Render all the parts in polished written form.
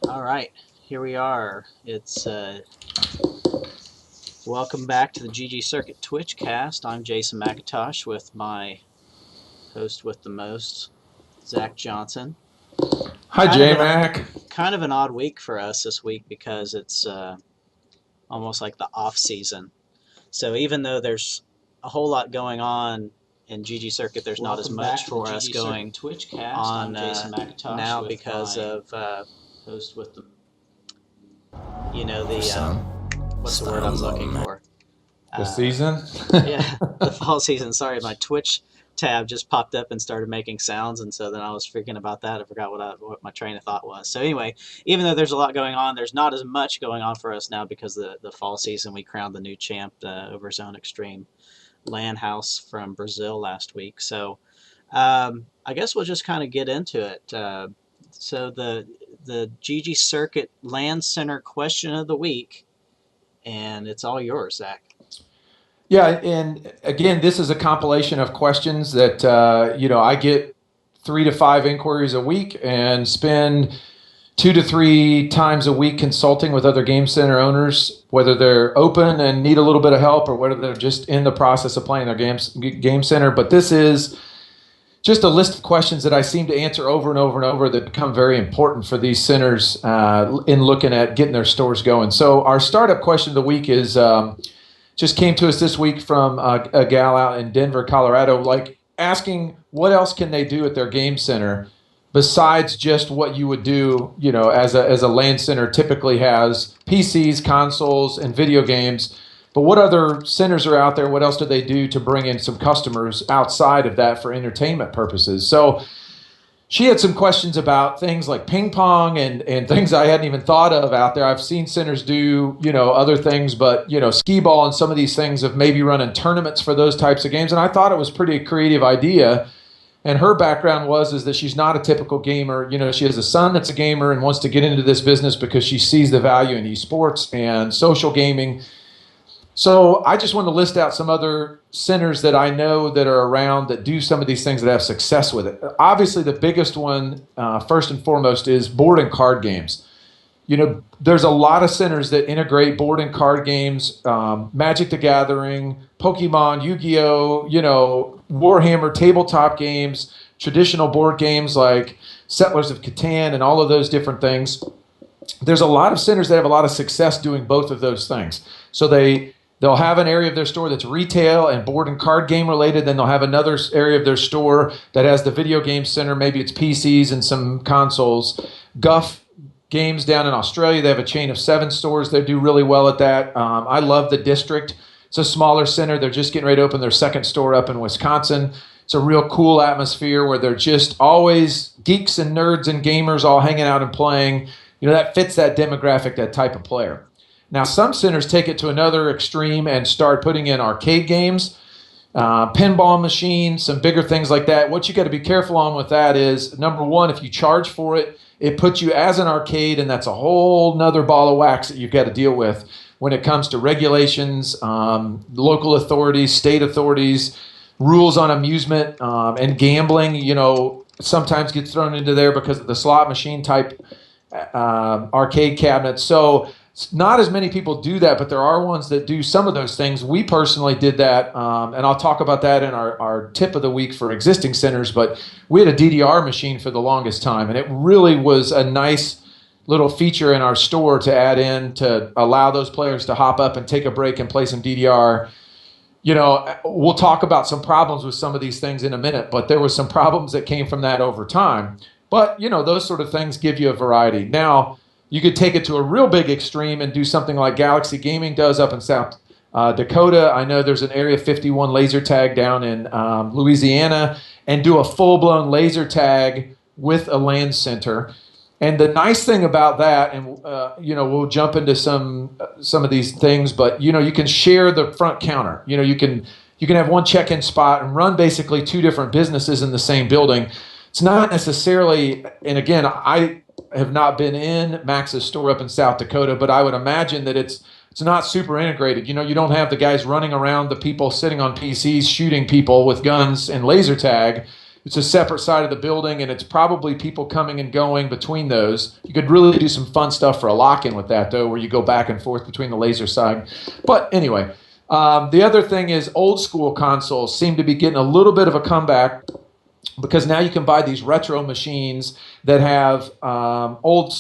All right, here we are. It's welcome back to the ggCircuit Twitch cast. I'm Jason McIntosh with my host with the most, Zach Johnson. Hi, J-Mac. Kind of an odd week for us this week because it's almost like the off season. So even though there's a whole lot going on in ggCircuit, there's not as much for us going on now because of host with the what's the word I'm looking for? The season? Yeah, the fall season. Sorry, my Twitch tab just popped up and started making sounds, and so then I was freaking about that. I forgot what my train of thought was. So anyway, even though there's a lot going on, there's not as much going on for us now because the fall season we crowned the new champ over Zone Extreme LAN house from Brazil last week. So I guess we'll just kind of get into it. So the ggCircuit LAN Center question of the week, and it's all yours, Zach. Yeah, and again, this is a compilation of questions that I get 3 to 5 inquiries a week and spend 2 to 3 times a week consulting with other game center owners, whether they're open and need a little bit of help or whether they're just in the process of playing their game center. But this is just a list of questions that I seem to answer over and over and over that become very important for these centers in looking at getting their stores going. So our startup question of the week is just came to us this week from a gal out in Denver, Colorado, like asking what else can they do at their game center besides just what you would do, as a LAN center typically has PCs, consoles, and video games. But what other centers are out there? What else do they do to bring in some customers outside of that for entertainment purposes? So she had some questions about things like ping pong and things I hadn't even thought of out there. I've seen centers do, other things, but, skee ball and some of these things of maybe running tournaments for those types of games. And I thought it was a pretty creative idea. And her background is that she's not a typical gamer. She has a son that's a gamer and wants to get into this business because she sees the value in esports and social gaming. So I just want to list out some other centers that I know that are around that do some of these things that have success with it. Obviously, the biggest one, first and foremost, is board and card games. There's a lot of centers that integrate board and card games, Magic the Gathering, Pokemon, Yu-Gi-Oh, Warhammer, tabletop games, traditional board games like Settlers of Catan and all of those different things. There's a lot of centers that have a lot of success doing both of those things. So they'll have an area of their store that's retail and board and card game related. Then they'll have another area of their store that has the video game center. Maybe it's PCs and some consoles. Guff Games down in Australia, they have a chain of 7 stores that do really well at that. I love the District. It's a smaller center. They're just getting ready to open their second store up in Wisconsin. It's a real cool atmosphere where they're just always geeks and nerds and gamers all hanging out and playing. That fits that demographic, that type of player. Now, some centers take it to another extreme and start putting in arcade games, pinball machines, some bigger things like that. What you got to be careful on with that is, number one, if you charge for it, it puts you as an arcade, and that's a whole nother ball of wax that you've got to deal with when it comes to regulations, local authorities, state authorities, rules on amusement, and gambling, sometimes gets thrown into there because of the slot machine type arcade cabinets. So not as many people do that, but there are ones that do some of those things. We personally did that, and I'll talk about that in our tip of the week for existing centers, but we had a DDR machine for the longest time, and it really was a nice little feature in our store to add in to allow those players to hop up and take a break and play some DDR. We'll talk about some problems with some of these things in a minute, but there were some problems that came from that over time. But, those sort of things give you a variety. Now, you could take it to a real big extreme and do something like Galaxy Gaming does up in South Dakota. I know there's an Area 51 laser tag down in Louisiana, and do a full-blown laser tag with a LAN center. And the nice thing about that, and we'll jump into some of these things, but you can share the front counter. You can have one check-in spot and run basically 2 different businesses in the same building. It's not necessarily, and again, I have not been in Max's store up in South Dakota, but I would imagine that it's not super integrated. You don't have the guys running around, the people sitting on PCs shooting people with guns and laser tag. it's a separate side of the building, and it's probably people coming and going between those. You could really do some fun stuff for a lock-in with that, though, where you go back and forth between the laser side. But anyway, the other thing is old school consoles seem to be getting a little bit of a comeback, because now you can buy these retro machines that have old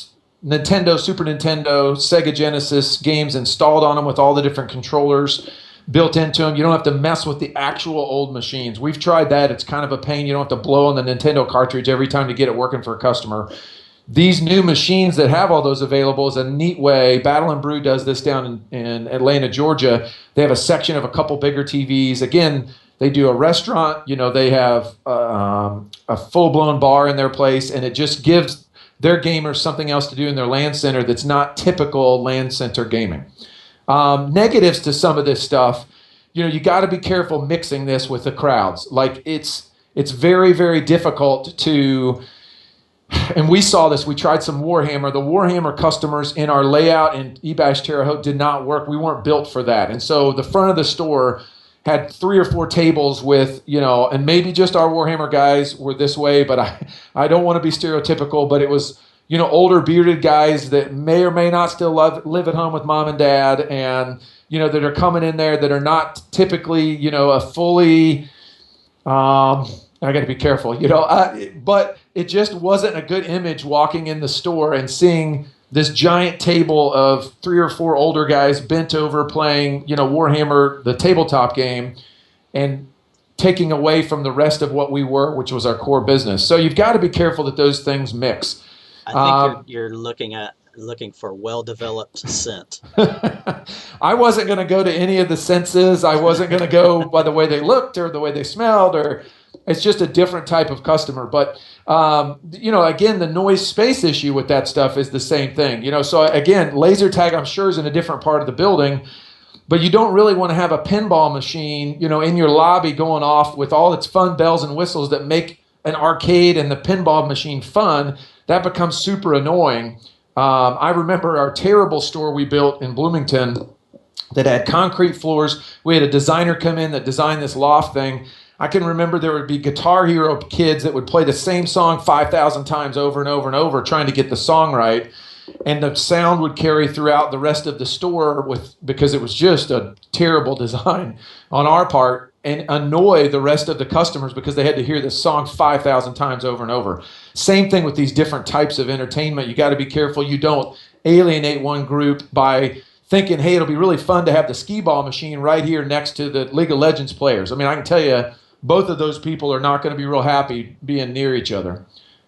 Nintendo, Super Nintendo, Sega Genesis games installed on them with all the different controllers built into them. You don't have to mess with the actual old machines. We've tried that. It's kind of a pain. You don't have to blow on the Nintendo cartridge every time to get it working for a customer. These new machines that have all those available is a neat way. Battle and Brew does this down in Atlanta, Georgia. They have a section of a couple bigger TVs. Again, they do a restaurant. They have a full-blown bar in their place, and it just gives their gamers something else to do in their LAN center that's not typical LAN center gaming. Negatives to some of this stuff, you got to be careful mixing this with the crowds. Like it's very, very difficult to, and we saw this, we tried some Warhammer. The Warhammer customers in our layout in eBash Terre Haute did not work. We weren't built for that. And so the front of the store had 3 or 4 tables with, and maybe just our Warhammer guys were this way, but I don't want to be stereotypical, but it was, older bearded guys that may or may not still live at home with mom and dad, and, that are coming in there that are not typically, a fully, I got to be careful, but it just wasn't a good image walking in the store and seeing this giant table of 3 or 4 older guys bent over playing, Warhammer, the tabletop game, and taking away from the rest of what we were, which was our core business. So you've got to be careful that those things mix. I think you're looking for well-developed scent. I wasn't going to go to any of the senses. I wasn't going to go by the way they looked or the way they smelled, or it's just a different type of customer. But, again, the noise space issue with that stuff is the same thing. So again, laser tag, I'm sure, is in a different part of the building, but you don't really want to have a pinball machine, in your lobby going off with all its fun bells and whistles that make an arcade and the pinball machine fun. That becomes super annoying. I remember our terrible store we built in Bloomington that had concrete floors. We had a designer come in that designed this loft thing. I can remember there would be Guitar Hero kids that would play the same song 5,000 times over and over and over, trying to get the song right. And the sound would carry throughout the rest of the store because it was just a terrible design on our part, and annoy the rest of the customers because they had to hear this song 5,000 times over and over. Same thing with these different types of entertainment. You got to be careful you don't alienate one group by thinking, hey, it'll be really fun to have the skee ball machine right here next to the League of Legends players. I mean, I can tell you, both of those people are not going to be real happy being near each other.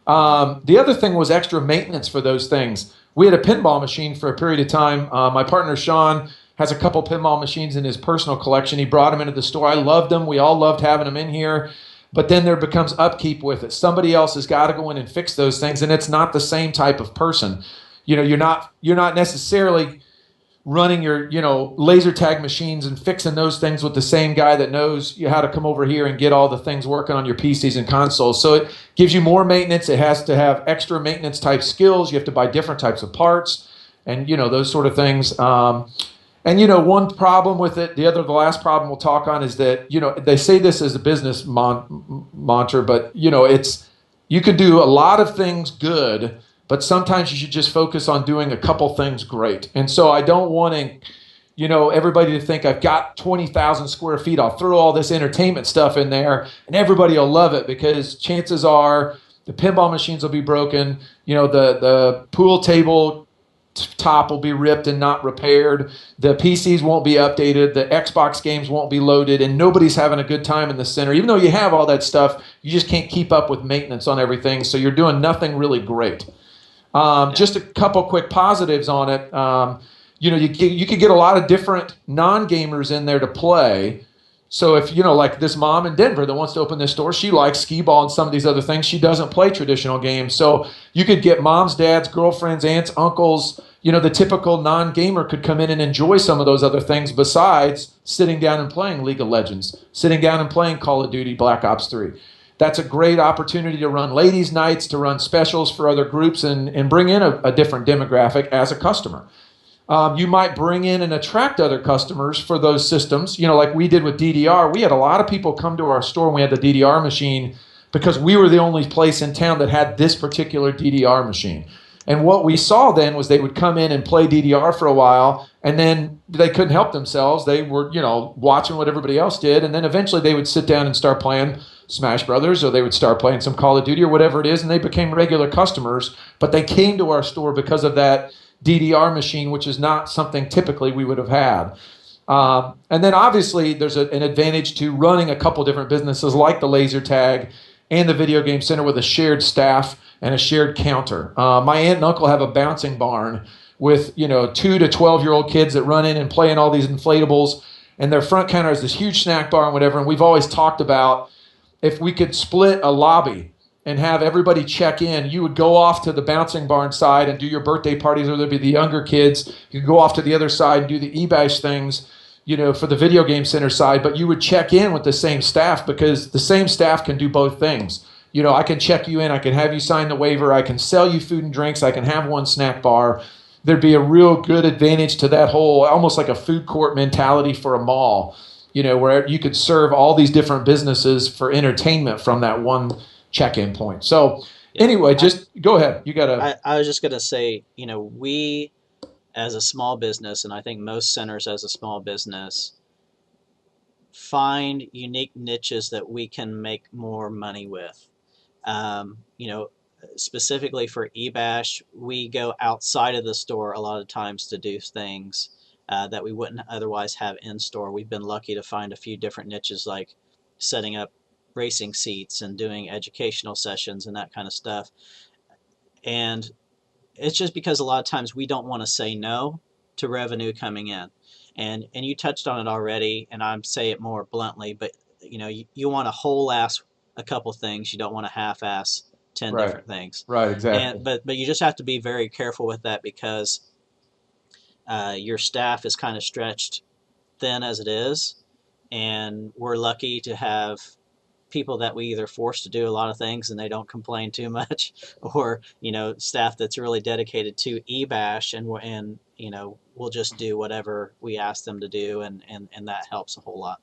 The other thing was extra maintenance for those things. We had a pinball machine for a period of time. My partner, Sean, has a couple pinball machines in his personal collection. He brought them into the store. I loved them. We all loved having them in here. But then there becomes upkeep with it. Somebody else has got to go in and fix those things, and it's not the same type of person. You're not necessarily running your, laser tag machines and fixing those things with the same guy that knows how to come over here and get all the things working on your PCs and consoles. So it gives you more maintenance. It has to have extra maintenance type skills. You have to buy different types of parts and, those sort of things. And, one problem with it, the last problem we'll talk on is that, they say this as a business mantra, but, you can do a lot of things good, but sometimes you should just focus on doing a couple things great. And so I don't want to, everybody to think I've got 20,000 square feet. I'll throw all this entertainment stuff in there and everybody will love it, because chances are the pinball machines will be broken. The pool table top will be ripped and not repaired. The PCs won't be updated. The Xbox games won't be loaded, and nobody's having a good time in the center. Even though you have all that stuff, you just can't keep up with maintenance on everything. So you're doing nothing really great. Just a couple quick positives on it. You could get a lot of different non-gamers in there to play. So if, like this mom in Denver that wants to open this store, she likes skee ball and some of these other things. She doesn't play traditional games. So you could get moms, dads, girlfriends, aunts, uncles. The typical non-gamer could come in and enjoy some of those other things besides sitting down and playing League of Legends, sitting down and playing Call of Duty Black Ops 3. That's a great opportunity to run ladies' nights, to run specials for other groups, and bring in a different demographic as a customer. You might bring in and attract other customers for those systems. Like we did with DDR. We had a lot of people come to our store when we had the DDR machine because we were the only place in town that had this particular DDR machine. And what we saw then was they would come in and play DDR for a while, and then they couldn't help themselves. They were, watching what everybody else did, and then eventually they would sit down and start playing Smash Brothers, or they would start playing some Call of Duty or whatever it is, and they became regular customers. But they came to our store because of that DDR machine, which is not something typically we would have had. And then obviously there's an advantage to running a couple different businesses like the laser tag and the video game center with a shared staff and a shared counter. My aunt and uncle have a bouncing barn with 2 to 12-year-old kids that run in and play in all these inflatables, and their front counter has this huge snack bar and whatever. And we've always talked about if we could split a lobby and have everybody check in, you would go off to the bouncing barn side and do your birthday parties, or there'd be the younger kids. You could go off to the other side and do the e-bash things, for the video game center side, but you would check in with the same staff, because the same staff can do both things. I can check you in, I can have you sign the waiver, I can sell you food and drinks, I can have one snack bar. There'd be a real good advantage to that whole, almost like a food court mentality for a mall, where you could serve all these different businesses for entertainment from that one check-in point. So anyway, just go ahead. You got to... I was just going to say, we as a small business, and I think most centers as a small business, find unique niches that we can make more money with. Specifically for eBash, we go outside of the store a lot of times to do things that we wouldn't otherwise have in store. We've been lucky to find a few different niches, like setting up racing seats and doing educational sessions and that kind of stuff. And it's just because a lot of times we don't want to say no to revenue coming in. And you touched on it already, and I'm say it more bluntly, but you want to whole ass a couple things. You don't want to half ass 10 Right. different things. Right, exactly. And but you just have to be very careful with that, because your staff is kind of stretched thin as it is, and we're lucky to have people that we either force to do a lot of things and they don't complain too much, or staff that's really dedicated to eBash, and we'll just do whatever we ask them to do, and that helps a whole lot.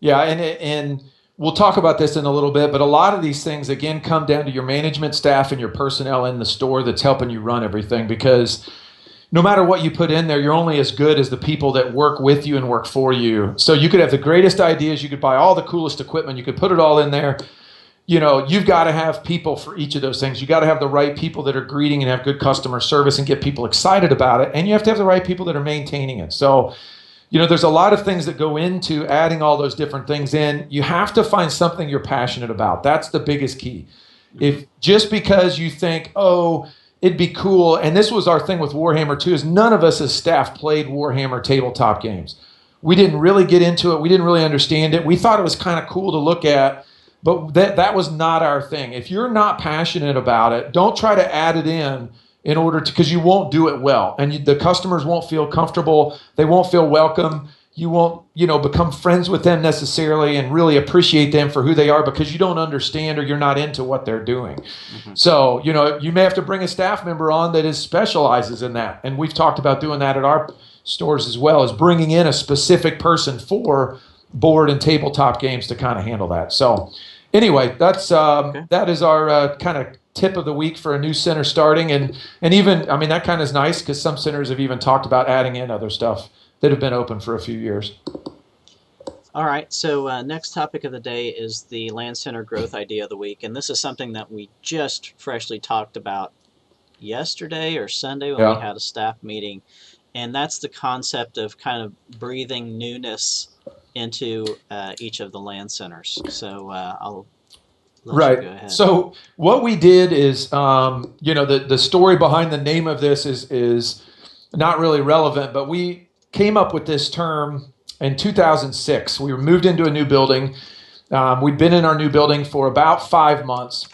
Yeah, and we'll talk about this in a little bit, but a lot of these things, again, come down to your management staff and your personnel in the store that's helping you run everything, because no matter what you put in there, you're only as good as the people that work with you and work for you. So you could have the greatest ideas, you could buy all the coolest equipment, you could put it all in there. You've got to have people for each of those things. You got to have the right people that are greeting and have good customer service and get people excited about it. And you have to have the right people that are maintaining it. So, there's a lot of things that go into adding all those different things in. You have to find something you're passionate about. That's the biggest key. If just because you think, oh, it'd be cool, and this was our thing with Warhammer too, is none of us as staff played Warhammer tabletop games. We didn't really get into it. We didn't really understand it. We thought it was kind of cool to look at, but that was not our thing. If you're not passionate about it, don't try to add it in order to, because you won't do it well, and the customers won't feel comfortable. They won't feel welcome. You won't, become friends with them necessarily and really appreciate them for who they are, because you don't understand or you're not into what they're doing. Mm-hmm. So, you may have to bring a staff member on that specializes in that. And we've talked about doing that at our stores as well, is bringing in a specific person for board and tabletop games to kind of handle that. So anyway, that's that is our kind of tip of the week for a new center starting. And even, that kind of is nice, because some centers have even talked about adding in other stuff that have been open for a few years. All right, so next topic of the day is the LAN Center Growth Idea of the Week, and this is something that we just freshly talked about yesterday or Sunday when we had a staff meeting, and that's the concept of kind of breathing newness into each of the LAN centers. So I'll let you go ahead. So what we did is, the story behind the name of this is not really relevant, but we came up with this term in 2006. We were moved into a new building. We'd been in our new building for about 5 months.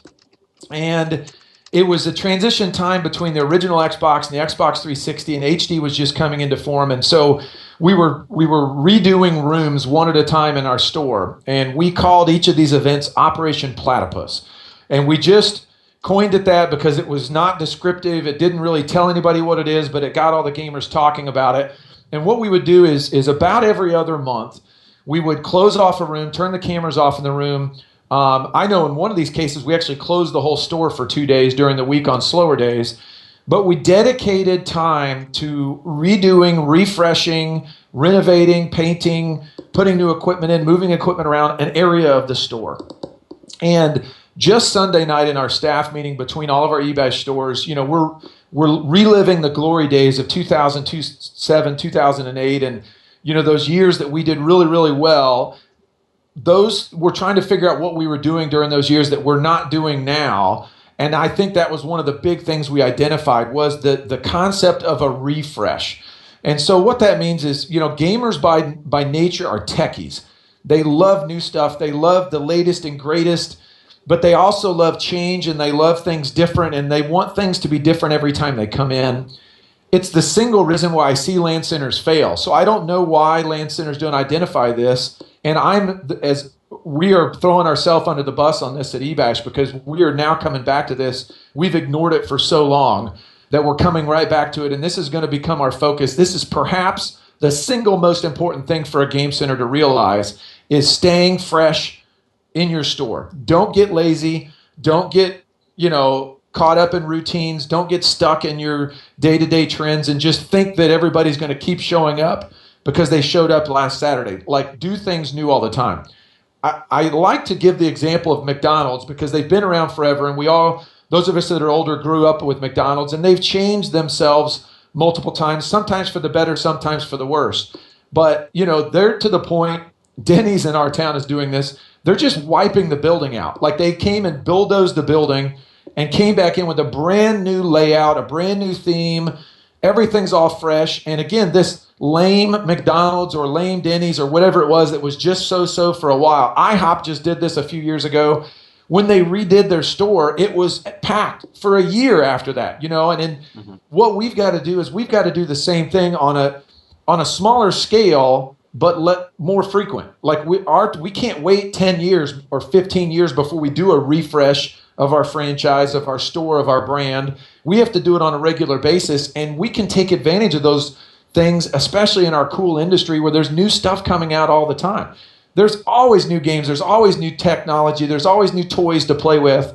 And it was a transition time between the original Xbox and the Xbox 360, and HD was just coming into form. And so we were redoing rooms one at a time in our store. And we called each of these events Operation Platypus. And we just coined it that because it was not descriptive. It didn't really tell anybody what it is, but it got all the gamers talking about it. And what we would do is about every other month, we would close off a room, turn the cameras off in the room, I know in one of these cases, we actually closed the whole store for 2 days during the week on slower days, but we dedicated time to redoing, refreshing, renovating, painting, putting new equipment in, moving equipment around an area of the store. And just Sunday night in our staff meeting between all of our eBash stores, we're reliving the glory days of 2007, 2008, and those years that we did really, really well. Those we're trying to figure out what we were doing during those years that we're not doing now. And I think that was one of the big things we identified was the concept of a refresh. And so what that means is, gamers by nature are techies. They love new stuff. They love the latest and greatest, but they also love change and they love things different and they want things to be different every time they come in. It's the single reason why I see LAN centers fail. So I don't know why LAN centers don't identify this. And we are throwing ourselves under the bus on this at eBash because we are now coming back to this. We've ignored it for so long that we're coming right back to it. And this is going to become our focus. This is perhaps the single most important thing for a game center to realize is staying fresh in your store. Don't get lazy. Don't get, caught up in routines. Don't get stuck in your day-to-day trends and just think that everybody's going to keep showing up because they showed up last Saturday. Like, do things new all the time. I like to give the example of McDonald's because they've been around forever, and those of us that are older grew up with McDonald's, and they've changed themselves multiple times, sometimes for the better, sometimes for the worse. But, they're to the point, Denny's in our town is doing this, they're just wiping the building out. Like, they came and bulldozed the building and came back in with a brand new layout, a brand new theme. Everything's all fresh. And again, this lame McDonald's or lame Denny's or whatever it was that was just so-so for a while. IHOP just did this a few years ago. When they redid their store, it was packed for a year after that, and then what we've got to do is we've got to do the same thing on a smaller scale, but more frequent. Like we can't wait 10 years or 15 years before we do a refresh of our franchise, of our store, of our brand. We have to do it on a regular basis, and we can take advantage of those things, especially in our cool industry where there's new stuff coming out all the time. There's always new games. There's always new technology. There's always new toys to play with,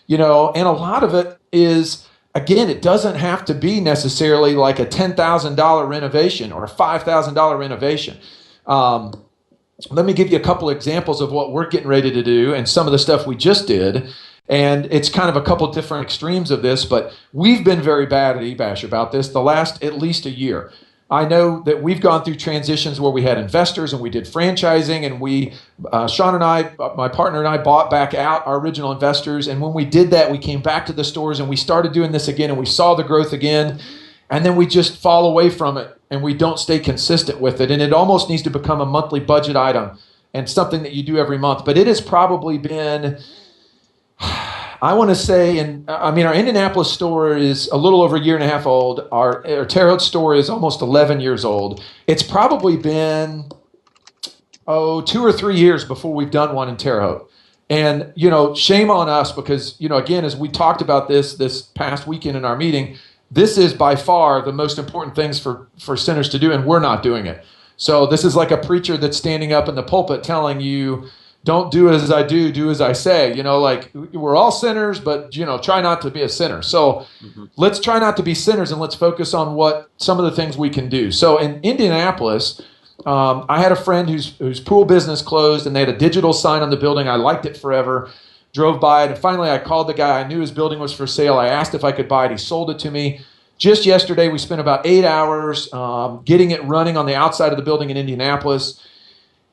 and a lot of it is, again, it doesn't have to be necessarily like a $10,000 renovation or a $5,000 renovation. Let me give you a couple examples of what we're getting ready to do and some of the stuff we just did. And it's kind of a couple different extremes of this, but we've been very bad at eBash about this the last at least a year. I know that we've gone through transitions where we had investors and we did franchising, and Sean and I, my partner and I, bought back out our original investors. And when we did that, we came back to the stores and we started doing this again, and we saw the growth again. And then we just fall away from it and we don't stay consistent with it. And it almost needs to become a monthly budget item and something that you do every month. But it has probably been, I want to say, our Indianapolis store is a little over a year and a half old. Our Terre Haute store is almost 11 years old. It's probably been, 2 or 3 years before we've done one in Terre Haute. And, shame on us because, again, as we talked about this past weekend in our meeting, this is by far the most important things for centers to do, and we're not doing it. So this is like a preacher that's standing up in the pulpit telling you, don't do as I do as I say. Like we're all sinners, but, try not to be a sinner. So let's try not to be sinners and let's focus on what some of the things we can do. So in Indianapolis, I had a friend whose pool business closed and they had a digital sign on the building. I liked it forever. Drove by it, and finally I called the guy. I knew his building was for sale. I asked if I could buy it. He sold it to me. Just yesterday, we spent about 8 hours getting it running on the outside of the building in Indianapolis.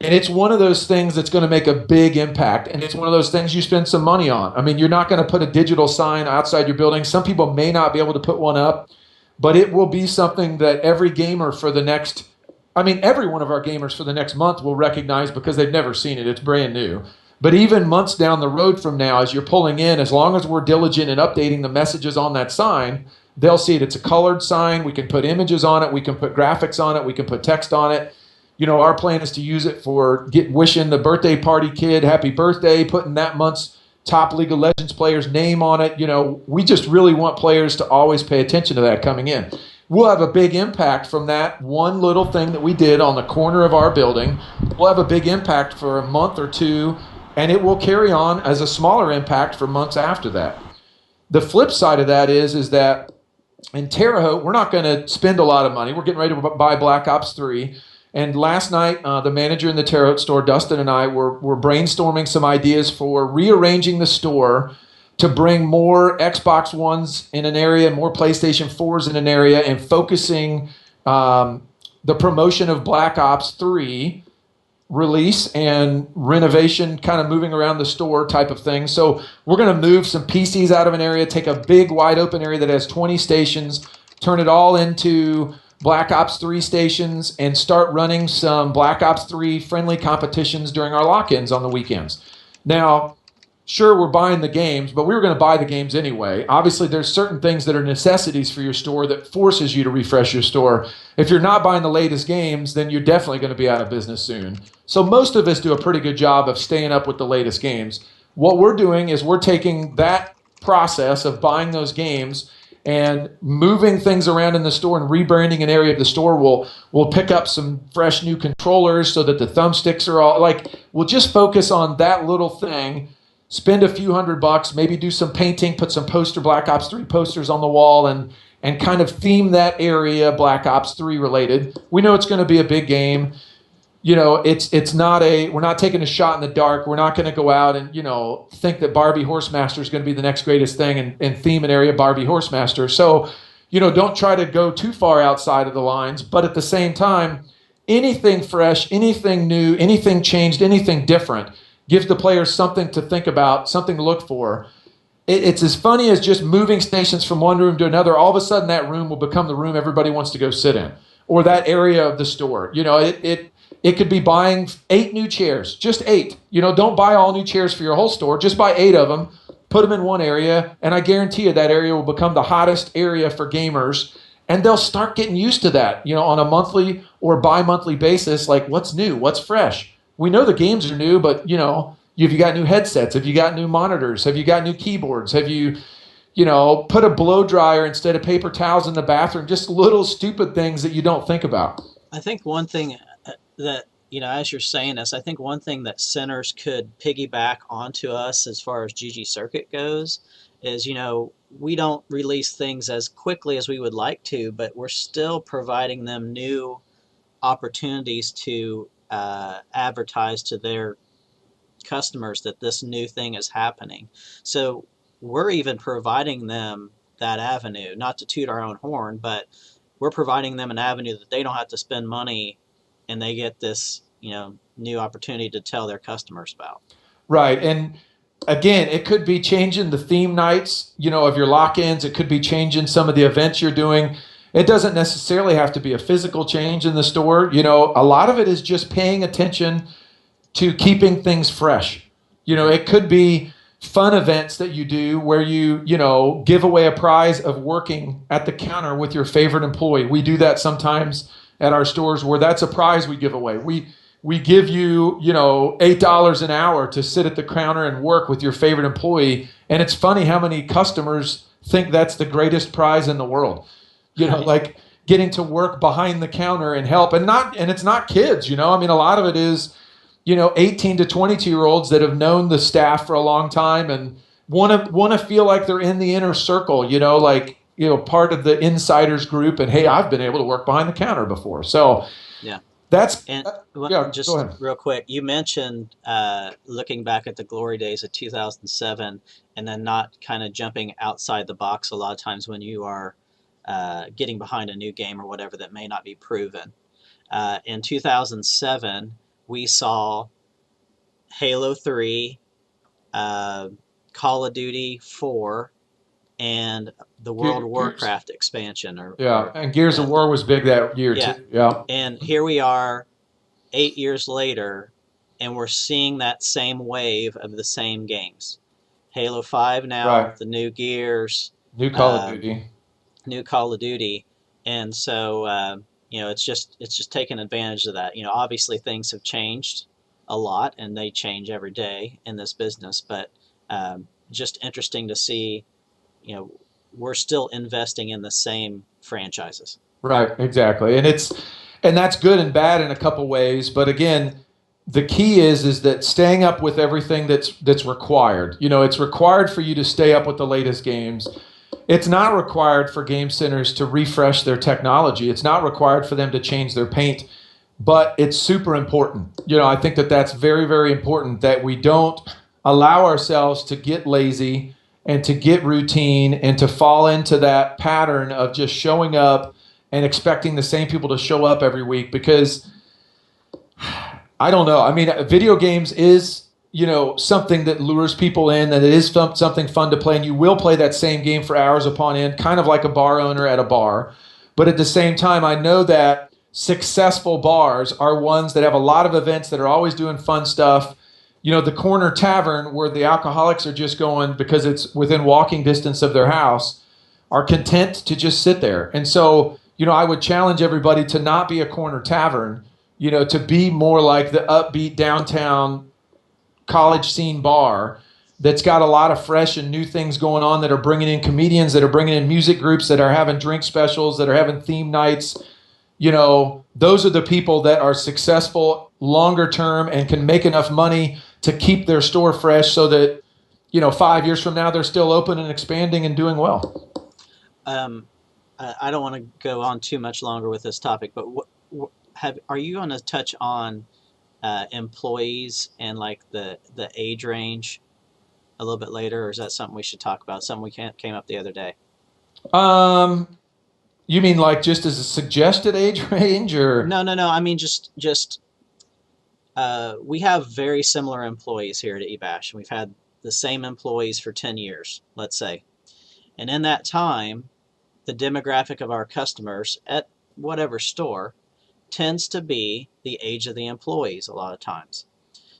And it's one of those things that's going to make a big impact. And it's one of those things you spend some money on. I mean, you're not going to put a digital sign outside your building. Some people may not be able to put one up, but it will be something that every gamer for the next, every one of our gamers for the next month will recognize because they've never seen it. It's brand new. But even months down the road from now, as you're pulling in, as long as we're diligent in updating the messages on that sign, they'll see it. It's a colored sign. We can put images on it. We can put graphics on it. We can put text on it. Our plan is to use it for wishing the birthday party kid happy birthday, putting that month's top League of Legends player's name on it. We just really want players to always pay attention to that coming in. We'll have a big impact from that one little thing that we did on the corner of our building. We'll have a big impact for a month or two. and it will carry on as a smaller impact for months after that. The flip side of that is that in Terre Haute, we're not going to spend a lot of money. We're getting ready to buy Black Ops 3. And last night, the manager in the Terre Haute store, Dustin, and I were brainstorming some ideas for rearranging the store to bring more Xbox Ones in an area, more PlayStation 4s in an area, and focusing the promotion of Black Ops 3 release and renovation, kind of moving around the store type of thing. So we're going to move some PCs out of an area, take a big wide open area that has 20 stations, turn it all into Black Ops 3 stations, and start running some Black Ops 3 friendly competitions during our lock-ins on the weekends. Now, sure, we're buying the games, but we were going to buy the games anyway. Obviously, there's certain things that are necessities for your store that forces you to refresh your store. If you're not buying the latest games, then you're definitely going to be out of business soon. So most of us do a pretty good job of staying up with the latest games. What we're doing is we're taking that process of buying those games and moving things around in the store and rebranding an area of the store. We'll pick up some fresh new controllers so that the thumbsticks are all like, we'll just focus on that little thing, spend a few $100, maybe do some painting, put some Black Ops 3 posters on the wall, and kind of theme that area Black Ops 3 related. We know it's going to be a big game. It's not we're not taking a shot in the dark. We're not going to go out and, think that Barbie Horsemaster is going to be the next greatest thing and theme an area Barbie Horsemaster. So, don't try to go too far outside of the lines, but at the same time, anything fresh, anything new, anything changed, anything different gives the players something to think about, something to look for. It's as funny as just moving stations from one room to another. All of a sudden, that room will become the room everybody wants to go sit in, or that area of the store. It could be buying 8 new chairs, just 8. Don't buy all new chairs for your whole store. Just buy 8 of them, put them in one area, and I guarantee you that area will become the hottest area for gamers, and they'll start getting used to that, on a monthly or bi-monthly basis. Like, what's new? What's fresh? We know the games are new, but, have you got new headsets? Have you got new monitors? Have you got new keyboards? Have you, put a blow dryer instead of paper towels in the bathroom? Just little stupid things that you don't think about. I think one thing that, as you're saying this, I think one thing that centers could piggyback onto us as far as ggCircuit goes is, we don't release things as quickly as we would like to, but we're still providing them new opportunities to advertise to their customers that this new thing is happening. So we're even providing them that avenue, not to toot our own horn, but we're providing them an avenue that they don't have to spend money, and they get this, new opportunity to tell their customers about. Right. And again, it could be changing the theme nights, of your lock-ins. It could be changing some of the events you're doing. It doesn't necessarily have to be a physical change in the store. A lot of it is just paying attention to keeping things fresh. It could be fun events that you do where you give away a prize of working at the counter with your favorite employee. We do that sometimes at our stores where that's a prize we give away. We give you, $8 an hour to sit at the counter and work with your favorite employee. And it's funny how many customers think that's the greatest prize in the world. Like getting to work behind the counter and help, and it's not kids, a lot of it is, 18 to 22-year-olds that have known the staff for a long time and want to feel like they're in the inner circle, part of the insiders group. And hey, I've been able to work behind the counter before. So yeah, that's just go ahead. Real quick. You mentioned looking back at the glory days of 2007, and then not kind of jumping outside the box a lot of times when you are getting behind a new game or whatever that may not be proven. In 2007, we saw Halo 3, Call of Duty 4, and the World of Warcraft expansion. And Gears of War was big that year too. Yeah. And here we are 8 years later, and we're seeing that same wave of the same games. Halo 5 now, right. The new Gears. New Call of Duty. New Call of Duty. And so, it's just taking advantage of that. Obviously things have changed a lot, and they change every day in this business, but just interesting to see, we're still investing in the same franchises. Right, exactly. And that's good and bad in a couple ways. But again, the key is that staying up with everything that's required. It's required for you to stay up with the latest games. It's not required for game centers to refresh their technology. It's not required for them to change their paint, but it's super important. I think that that's very, very important, that we don't allow ourselves to get lazy and to get routine and to fall into that pattern of just showing up and expecting the same people to show up every week, because I don't know. I mean, video games is, something that lures people in, and it is something fun to play, and you will play that same game for hours upon end, kind of like a bar owner at a bar. But at the same time, I know that successful bars are ones that have a lot of events that are always doing fun stuff. The corner tavern where the alcoholics are just going because it's within walking distance of their house, are content to just sit there. And so, I would challenge everybody to not be a corner tavern, to be more like the upbeat downtown college scene bar that's got a lot of fresh and new things going on, that are bringing in comedians, that are bringing in music groups, that are having drink specials, that are having theme nights. Those are the people that are successful longer term and can make enough money to keep their store fresh so that, 5 years from now, they're still open and expanding and doing well. I don't want to go on too much longer with this topic, but are you going to touch on employees and like the age range a little bit later, or is that something we should talk about? Something we came up the other day. You mean like just as a suggested age range, or? No. I mean just we have very similar employees here at eBash. We've had the same employees for 10 years, let's say, and in that time, the demographic of our customers at whatever store tends to be the age of the employees a lot of times.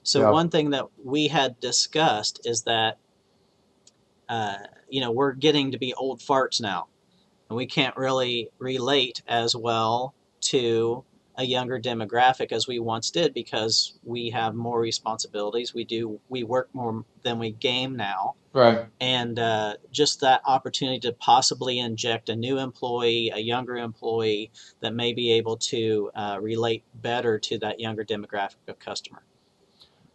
So Yeah. one thing that we had discussed is that, we're getting to be old farts now, and we can't really relate as well to a younger demographic as we once did, because we have more responsibilities. We work more than we game now. Right. And just that opportunity to possibly inject a new employee, a younger employee that may be able to relate better to that younger demographic of customer.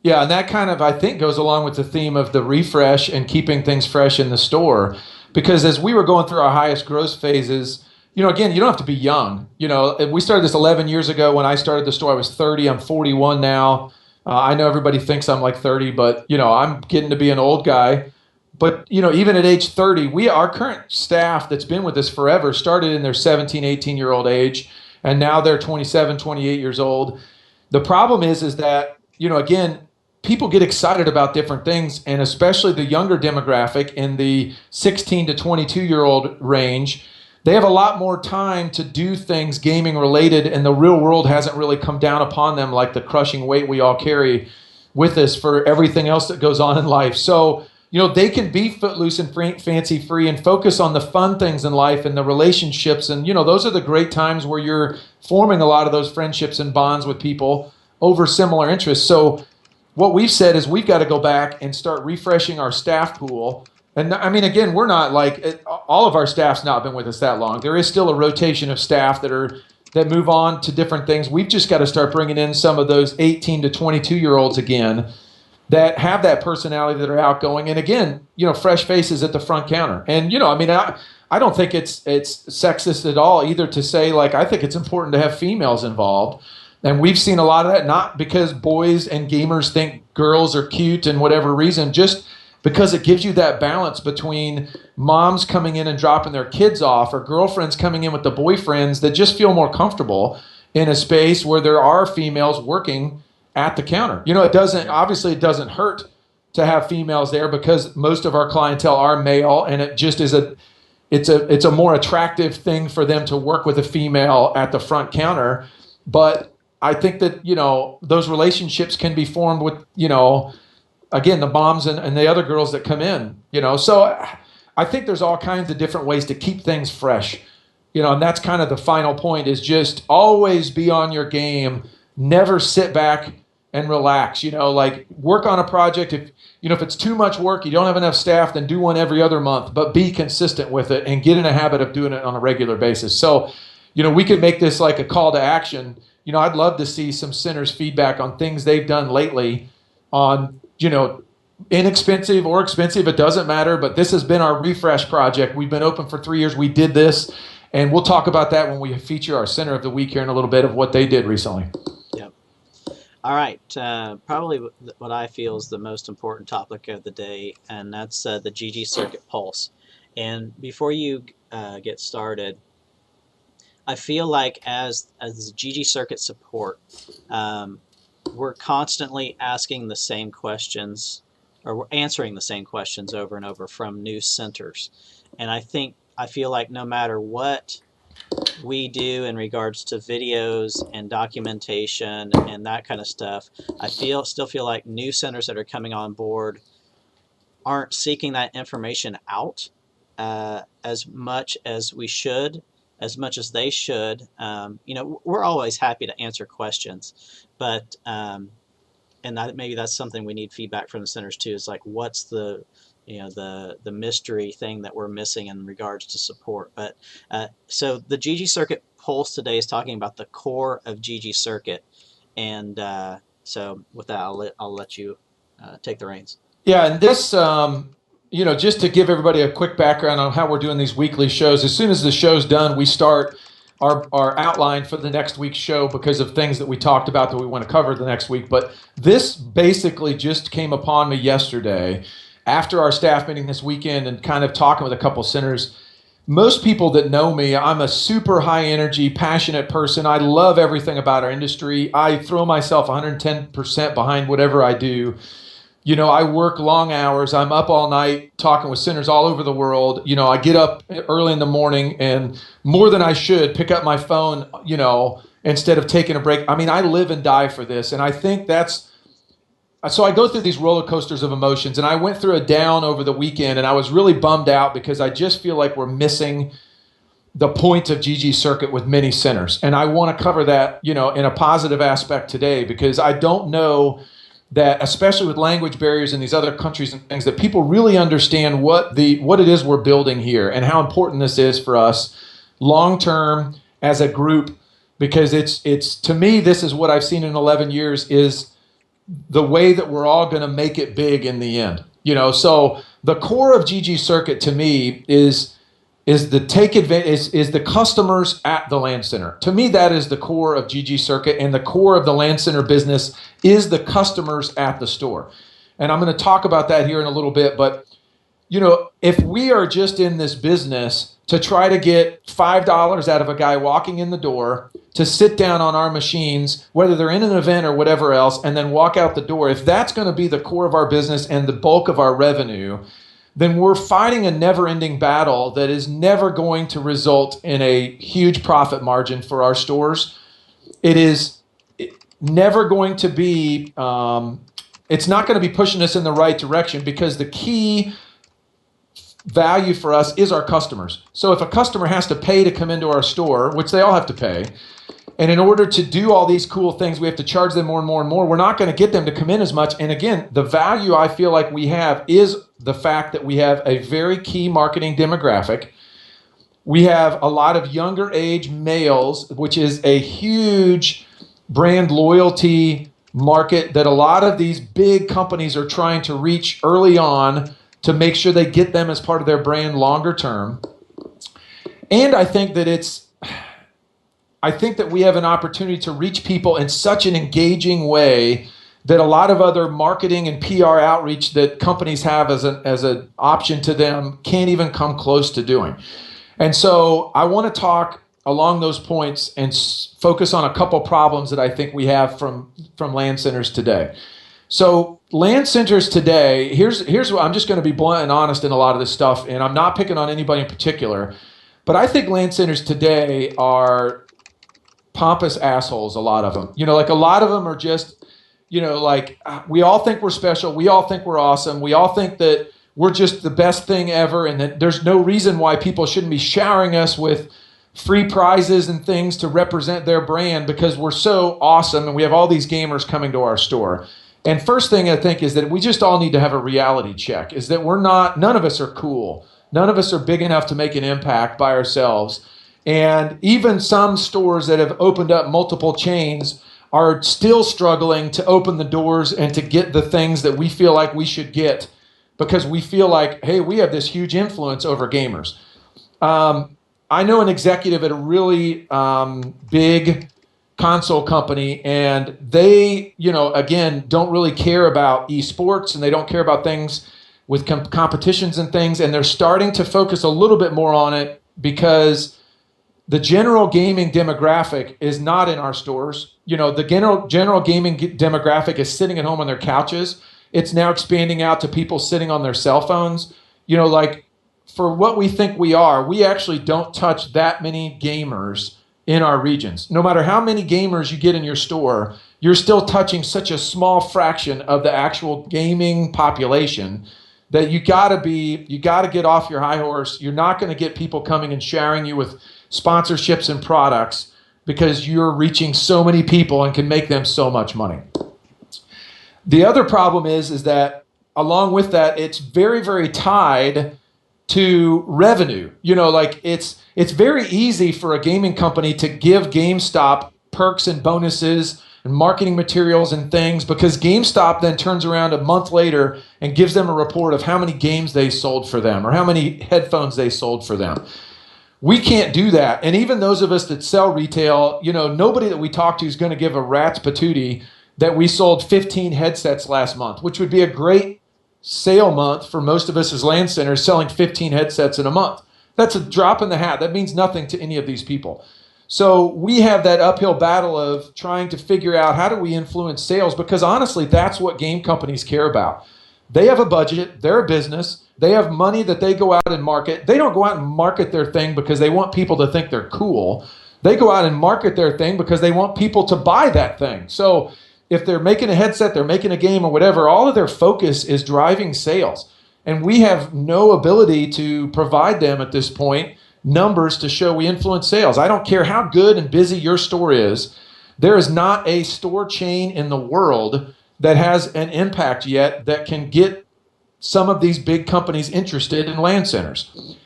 Yeah, and that kind of, I think, goes along with the theme of the refresh and keeping things fresh in the store. Because as we were going through our highest growth phases, again, you don't have to be young. We started this 11 years ago. When I started the store, I was 30. I'm 41 now. I know everybody thinks I'm like 30, but, I'm getting to be an old guy. But, even at age 30, our current staff that's been with us forever started in their 17, 18-year-old age, and now they're 27, 28 years old. The problem is that, again, people get excited about different things, and especially the younger demographic in the 16 to 22-year-old range, they have a lot more time to do things gaming related, and the real world hasn't really come down upon them like the crushing weight we all carry with us for everything else that goes on in life. So, they can be footloose and fancy free and focus on the fun things in life and the relationships. And, those are the great times where you're forming a lot of those friendships and bonds with people over similar interests. So what we've said is we've got to go back and start refreshing our staff pool. And I mean, again, we're not like, all of our staff's not been with us that long. There is still a rotation of staff that move on to different things. We've just got to start bringing in some of those 18 to 22-year-olds again, that have that personality, that are outgoing, and again, fresh faces at the front counter. And I don't think it's sexist at all either to say, like, I think it's important to have females involved, and we've seen a lot of that, not because boys and gamers think girls are cute and whatever reason, just because it gives you that balance between moms coming in and dropping their kids off, or girlfriends coming in with the boyfriends that just feel more comfortable in a space where there are females working at the counter. It doesn't hurt to have females there, because most of our clientele are male, and it just is it's a more attractive thing for them to work with a female at the front counter. But I think that, those relationships can be formed with, again, the moms and the other girls that come in, So I think there's all kinds of different ways to keep things fresh, and that's kind of the final point, is just always be on your game. Never sit back and relax, like work on a project. If it's too much work, you don't have enough staff, then do one every other month, but be consistent with it and get in a habit of doing it on a regular basis. So, we could make this like a call to action. I'd love to see some centers feedback on things they've done lately on, inexpensive or expensive, it doesn't matter, but this has been our refresh project. We've been open for 3 years. We did this, and we'll talk about that when we feature our center of the week here in a little bit of what they did recently. Yep. All right. Probably what I feel is the most important topic of the day, and that's the ggCircuit Pulse. And before you get started, I feel like as ggCircuit support, we're constantly asking the same questions, or we're answering the same questions over and over from new centers. And I feel like no matter what we do in regards to videos and documentation and that kind of stuff, I still feel like new centers that are coming on board aren't seeking that information out as much as we should, as much as they should. We're always happy to answer questions, but maybe that's something we need feedback from the centers too. Is like, what's the mystery thing that we're missing in regards to support. But so the ggCircuit Pulse today is talking about the core of ggCircuit, and so with that, I'll let you take the reins. Yeah, and this, just to give everybody a quick background on how we're doing these weekly shows. As soon as the show's done, we start our outline for the next week's show because of things that we talked about that we want to cover the next week. But this basically just came upon me yesterday after our staff meeting this weekend and kind of talking with a couple centers. Most people that know me, I'm a super high energy, passionate person. I love everything about our industry. I throw myself 110% behind whatever I do. I work long hours. I'm up all night talking with centers all over the world. I get up early in the morning and more than I should pick up my phone, instead of taking a break. I mean, I live and die for this. And I think so I go through these roller coasters of emotions, and I went through a down over the weekend, and I was really bummed out because I just feel like we're missing the point of ggCircuit with many centers. And I want to cover that, in a positive aspect today, because I don't know that, especially with language barriers in these other countries and things, that people really understand what it is we're building here and how important this is for us long term as a group. Because it's to me, this is what I've seen in 11 years is the way that we're all going to make it big in the end. So the core of ggCircuit to me is the customers at the LAN center. To me, that is the core of ggCircuit, and the core of the LAN center business is the customers at the store. And I'm going to talk about that here in a little bit, but if we are just in this business to try to get $5 out of a guy walking in the door to sit down on our machines, whether they're in an event or whatever else, and then walk out the door, if that's going to be the core of our business and the bulk of our revenue, then we're fighting a never-ending battle that is never going to result in a huge profit margin for our stores. It is never going to be, it's not going to be pushing us in the right direction, because the key value for us is our customers. So if a customer has to pay to come into our store, which they all have to pay, and in order to do all these cool things, we have to charge them more and more and more, we're not going to get them to come in as much. And again, the value I feel like we have is the fact that we have a very key marketing demographic. We have a lot of younger age males, which is a huge brand loyalty market that a lot of these big companies are trying to reach early on to make sure they get them as part of their brand longer term. And I think that we have an opportunity to reach people in such an engaging way that a lot of other marketing and PR outreach that companies have as an option to them can't even come close to doing. And so I want to talk along those points and focus on a couple problems that I think we have from LAN centers today. So LAN centers today, here's what I'm just going to be blunt and honest in a lot of this stuff, and I'm not picking on anybody in particular, but I think LAN centers today are pompous assholes, a lot of them. Like a lot of them are just, we all think we're special. We all think we're awesome. We all think that we're just the best thing ever, and that there's no reason why people shouldn't be showering us with free prizes and things to represent their brand because we're so awesome and we have all these gamers coming to our store. And first thing I think is that we just all need to have a reality check, is that none of us are cool. None of us are big enough to make an impact by ourselves. And even some stores that have opened up multiple chains are still struggling to open the doors and to get the things that we feel like we should get, because we feel like, hey, we have this huge influence over gamers. I know an executive at a really big console company, and they, again, don't really care about esports, and they don't care about things with competitions and things, and they're starting to focus a little bit more on it because the general gaming demographic is not in our stores. The general gaming demographic is sitting at home on their couches. It's now expanding out to people sitting on their cell phones. Like, for what we think we are, we actually don't touch that many gamers in our regions. No matter how many gamers you get in your store, you're still touching such a small fraction of the actual gaming population that you gotta get off your high horse. You're not gonna get people coming and showering you with sponsorships and products because you're reaching so many people and can make them so much money. The other problem is that along with that, it's very, very tied to revenue. Like it's very easy for a gaming company to give GameStop perks and bonuses and marketing materials and things, because GameStop then turns around a month later and gives them a report of how many games they sold for them or how many headphones they sold for them. We can't do that. And even those of us that sell retail, nobody that we talk to is going to give a rat's patootie that we sold 15 headsets last month, which would be a great sale month for most of us as LAN centers, selling 15 headsets in a month. That's a drop in the hat. That means nothing to any of these people. So we have that uphill battle of trying to figure out how do we influence sales, because honestly, that's what game companies care about. They have a budget, they're a business, they have money that they go out and market. They don't go out and market their thing because they want people to think they're cool. They go out and market their thing because they want people to buy that thing. So if they're making a headset, they're making a game or whatever, all of their focus is driving sales. And we have no ability to provide them at this point numbers to show we influence sales. I don't care how good and busy your store is. There is not a store chain in the world that has an impact yet that can get some of these big companies interested in LAN centers.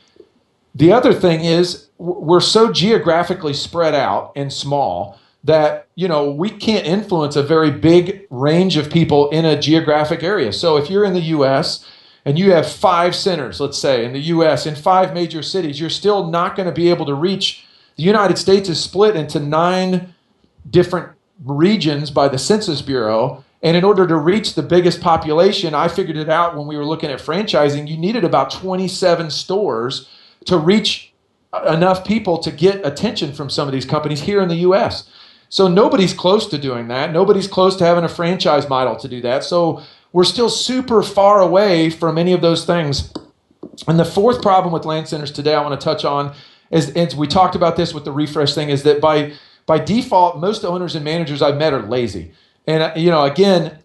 The other thing is we're so geographically spread out and small that we can't influence a very big range of people in a geographic area. So if you're in the US and you have 5 centers, let's say in the US, in 5 major cities, you're still not going to be able to reach. The United States is split into 9 different regions by the Census Bureau, and in order to reach the biggest population, I figured it out when we were looking at franchising, you needed about 27 stores to reach enough people to get attention from some of these companies here in the US. So nobody's close to doing that. Nobody's close to having a franchise model to do that. So we're still super far away from any of those things. And the fourth problem with LAN centers today I want to touch on is, and we talked about this with the refresh thing, is that by default, most owners and managers I've met are lazy. And, again,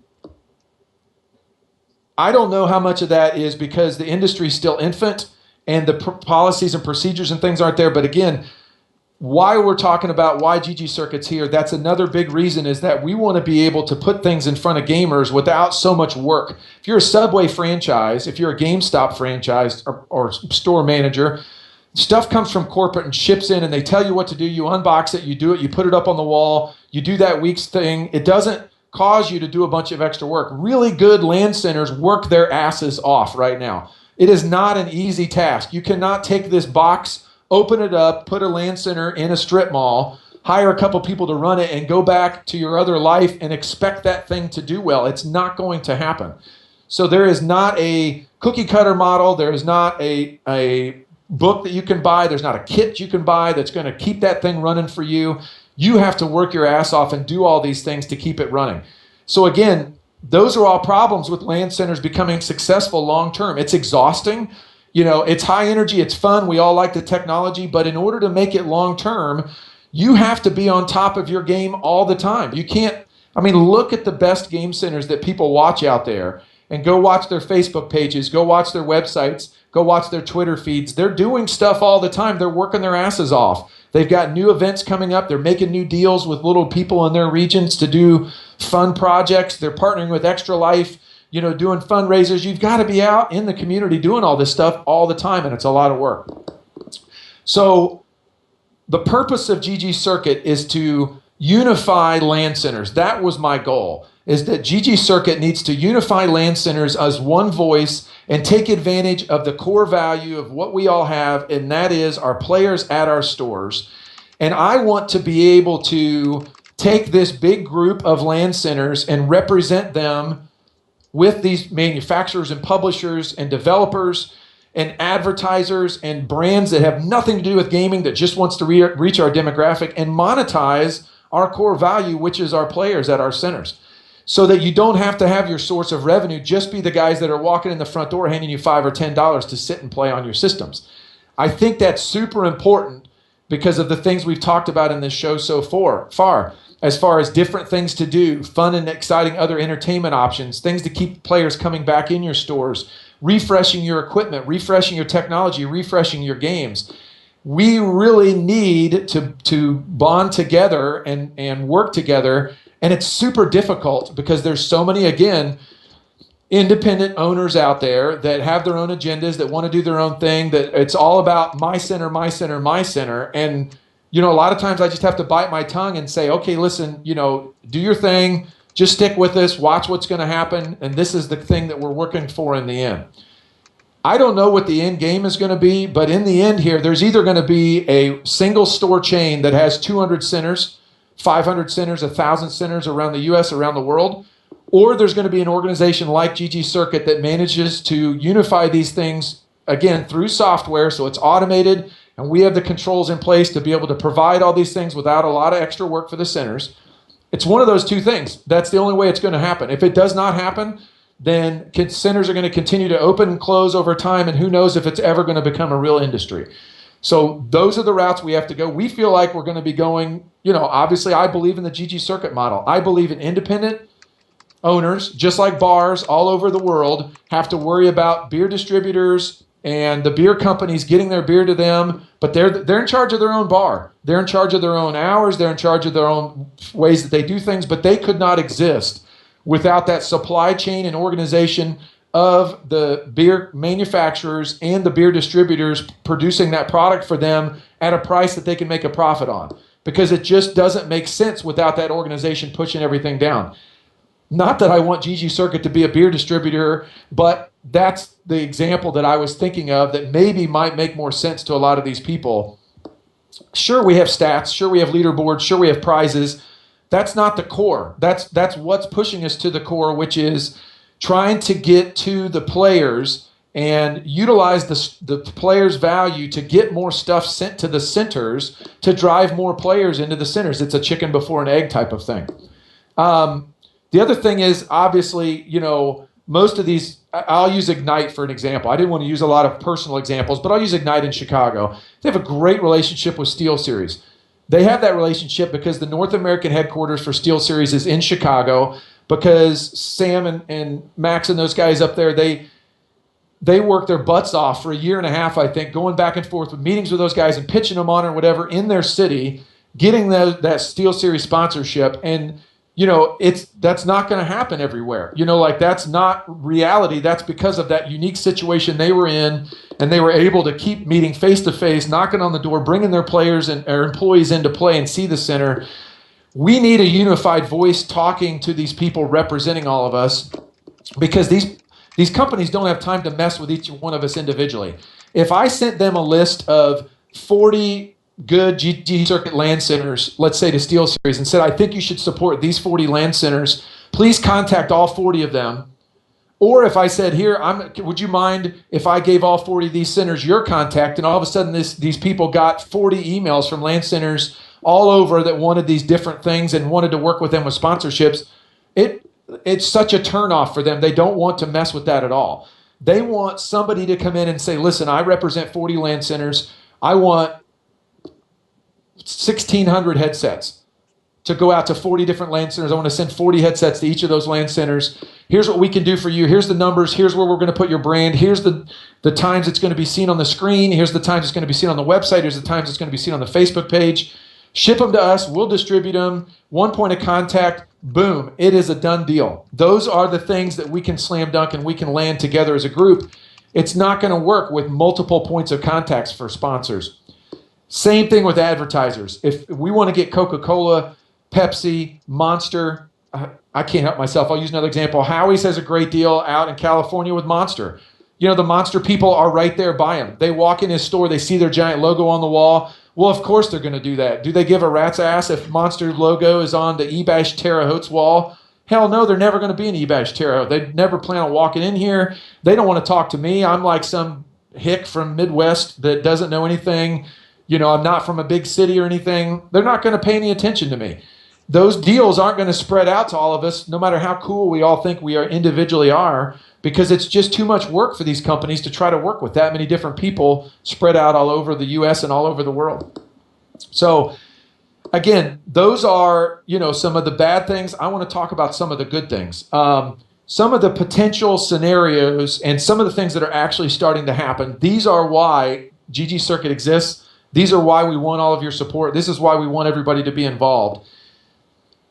I don't know how much of that is because the industry is still infant and the policies and procedures and things aren't there. But again, why we're talking about why ggCircuit's here, that's another big reason, is that we want to be able to put things in front of gamers without so much work. If you're a Subway franchise, if you're a GameStop franchise or store manager, stuff comes from corporate and ships in and they tell you what to do. You unbox it, you do it, you put it up on the wall, you do that week's thing. It doesn't cause you to do a bunch of extra work. Really good LAN centers work their asses off right now. It is not an easy task. You cannot take this box, open it up, put a LAN center in a strip mall, hire a couple people to run it, and go back to your other life and expect that thing to do well. It's not going to happen. So there is not a cookie cutter model. There is not a book that you can buy. There's not a kit you can buy that's going to keep that thing running for you. You have to work your ass off and do all these things to keep it running. So again, those are all problems with LAN centers becoming successful long term. It's exhausting. It's high energy, it's fun, we all like the technology, but in order to make it long term, you have to be on top of your game all the time. You can't, look at the best game centers that people watch out there and go watch their Facebook pages, go watch their websites, go watch their Twitter feeds. They're doing stuff all the time. They're working their asses off. They've got new events coming up. They're making new deals with little people in their regions to do fun projects. They're partnering with Extra Life, doing fundraisers. You've got to be out in the community doing all this stuff all the time, and it's a lot of work. So the purpose of ggCircuit is to unify LAN centers. That was my goal, is that ggCircuit needs to unify LAN centers as one voice and take advantage of the core value of what we all have, and that is our players at our stores. And I want to be able to take this big group of LAN centers and represent them with these manufacturers and publishers and developers and advertisers and brands that have nothing to do with gaming, that just wants to reach our demographic and monetize our core value, which is our players at our centers. So that you don't have to have your source of revenue just be the guys that are walking in the front door handing you $5 or $10 to sit and play on your systems. I think that's super important because of the things we've talked about in this show so far, as far as different things to do, fun and exciting other entertainment options, things to keep players coming back in your stores, refreshing your equipment, refreshing your technology, refreshing your games. We really need to bond together and work together. And it's super difficult because there's so many, again, independent owners out there that have their own agendas, that want to do their own thing, that it's all about my center, my center, my center. And, a lot of times I just have to bite my tongue and say, okay, listen, do your thing, just stick with us, watch what's going to happen. And this is the thing that we're working for in the end. I don't know what the end game is going to be, but in the end here, there's either going to be a single store chain that has 200 centers, 500 centers, 1,000 centers around the U.S., around the world, or there's going to be an organization like ggCircuit that manages to unify these things, again, through software, so it's automated, and we have the controls in place to be able to provide all these things without a lot of extra work for the centers. It's one of those two things. That's the only way it's going to happen. If it does not happen, then centers are going to continue to open and close over time, and who knows if it's ever going to become a real industry. So those are the routes we have to go. We feel like we're going to be going, obviously I believe in the ggCircuit model. I believe in independent owners, just like bars all over the world, have to worry about beer distributors and the beer companies getting their beer to them, but they're in charge of their own bar. They're in charge of their own hours. They're in charge of their own ways that they do things, but they could not exist without that supply chain and organization of the beer manufacturers and the beer distributors producing that product for them at a price that they can make a profit on. Because it just doesn't make sense without that organization pushing everything down. Not that I want ggCircuit to be a beer distributor, but that's the example that I was thinking of that maybe might make more sense to a lot of these people. Sure, we have stats. Sure, we have leaderboards. Sure, we have prizes. That's not the core. That's what's pushing us to the core, which is trying to get to the players and utilize the players' value to get more stuff sent to the centers to drive more players into the centers. It's a chicken before an egg type of thing. The other thing is, obviously, most of these, I'll use Ignite for an example. I didn't want to use a lot of personal examples, but I'll use Ignite in Chicago. They have a great relationship with SteelSeries. They have that relationship because the North American headquarters for SteelSeries is in Chicago, because Sam and Max and those guys up there, they worked their butts off for a year and a half, I think, going back and forth with meetings with those guys and pitching them on or whatever in their city, getting that SteelSeries sponsorship. And, that's not going to happen everywhere. That's not reality. That's because of that unique situation they were in, and they were able to keep meeting face to face, knocking on the door, bringing their players and their employees into play and see the center. We need a unified voice talking to these people representing all of us, because these companies don't have time to mess with each one of us individually. If I sent them a list of 40 good ggCircuit LAN centers, let's say to SteelSeries, and said, I think you should support these 40 LAN centers, please contact all 40 of them. Or if I said, here, would you mind if I gave all 40 of these centers your contact, and all of a sudden these people got 40 emails from LAN centers all over that wanted these different things and wanted to work with them with sponsorships, it's such a turnoff for them. They don't want to mess with that at all. They want somebody to come in and say, listen, I represent 40 LAN centers. I want 1,600 headsets to go out to 40 different LAN centers. I want to send 40 headsets to each of those LAN centers. Here's what we can do for you. Here's the numbers. Here's where we're going to put your brand. Here's the times it's going to be seen on the screen. Here's the times it's going to be seen on the website. Here's the times it's going to be seen on the Facebook page. Ship them to us. We'll distribute them. One point of contact. Boom. It is a done deal. Those are the things that we can slam dunk and we can land together as a group. It's not going to work with multiple points of contacts for sponsors. Same thing with advertisers. If we want to get Coca-Cola, Pepsi, Monster, I can't help myself. I'll use another example. Howie's has a great deal out in California with Monster. You know, the Monster people are right there by him. They walk in his store, they see their giant logo on the wall. Well, of course they're going to do that. Do they give a rat's ass if Monster logo is on the Ebash Terre Haute's wall? Hell no, they're never going to be an Ebash Terre Haute. They never plan on walking in here. They don't want to talk to me. I'm like some hick from Midwest that doesn't know anything. You know, I'm not from a big city or anything. They're not going to pay any attention to me. Those deals aren't going to spread out to all of us, no matter how cool we all think we are individually are, because it's just too much work for these companies to try to work with that many different people spread out all over the U.S. and all over the world. So, again, those are, you know, some of the bad things. I want to talk about some of the good things. Some of the potential scenarios and some of the things that are actually starting to happen. These are why ggCircuit exists. These are why we want all of your support. This is why we want everybody to be involved.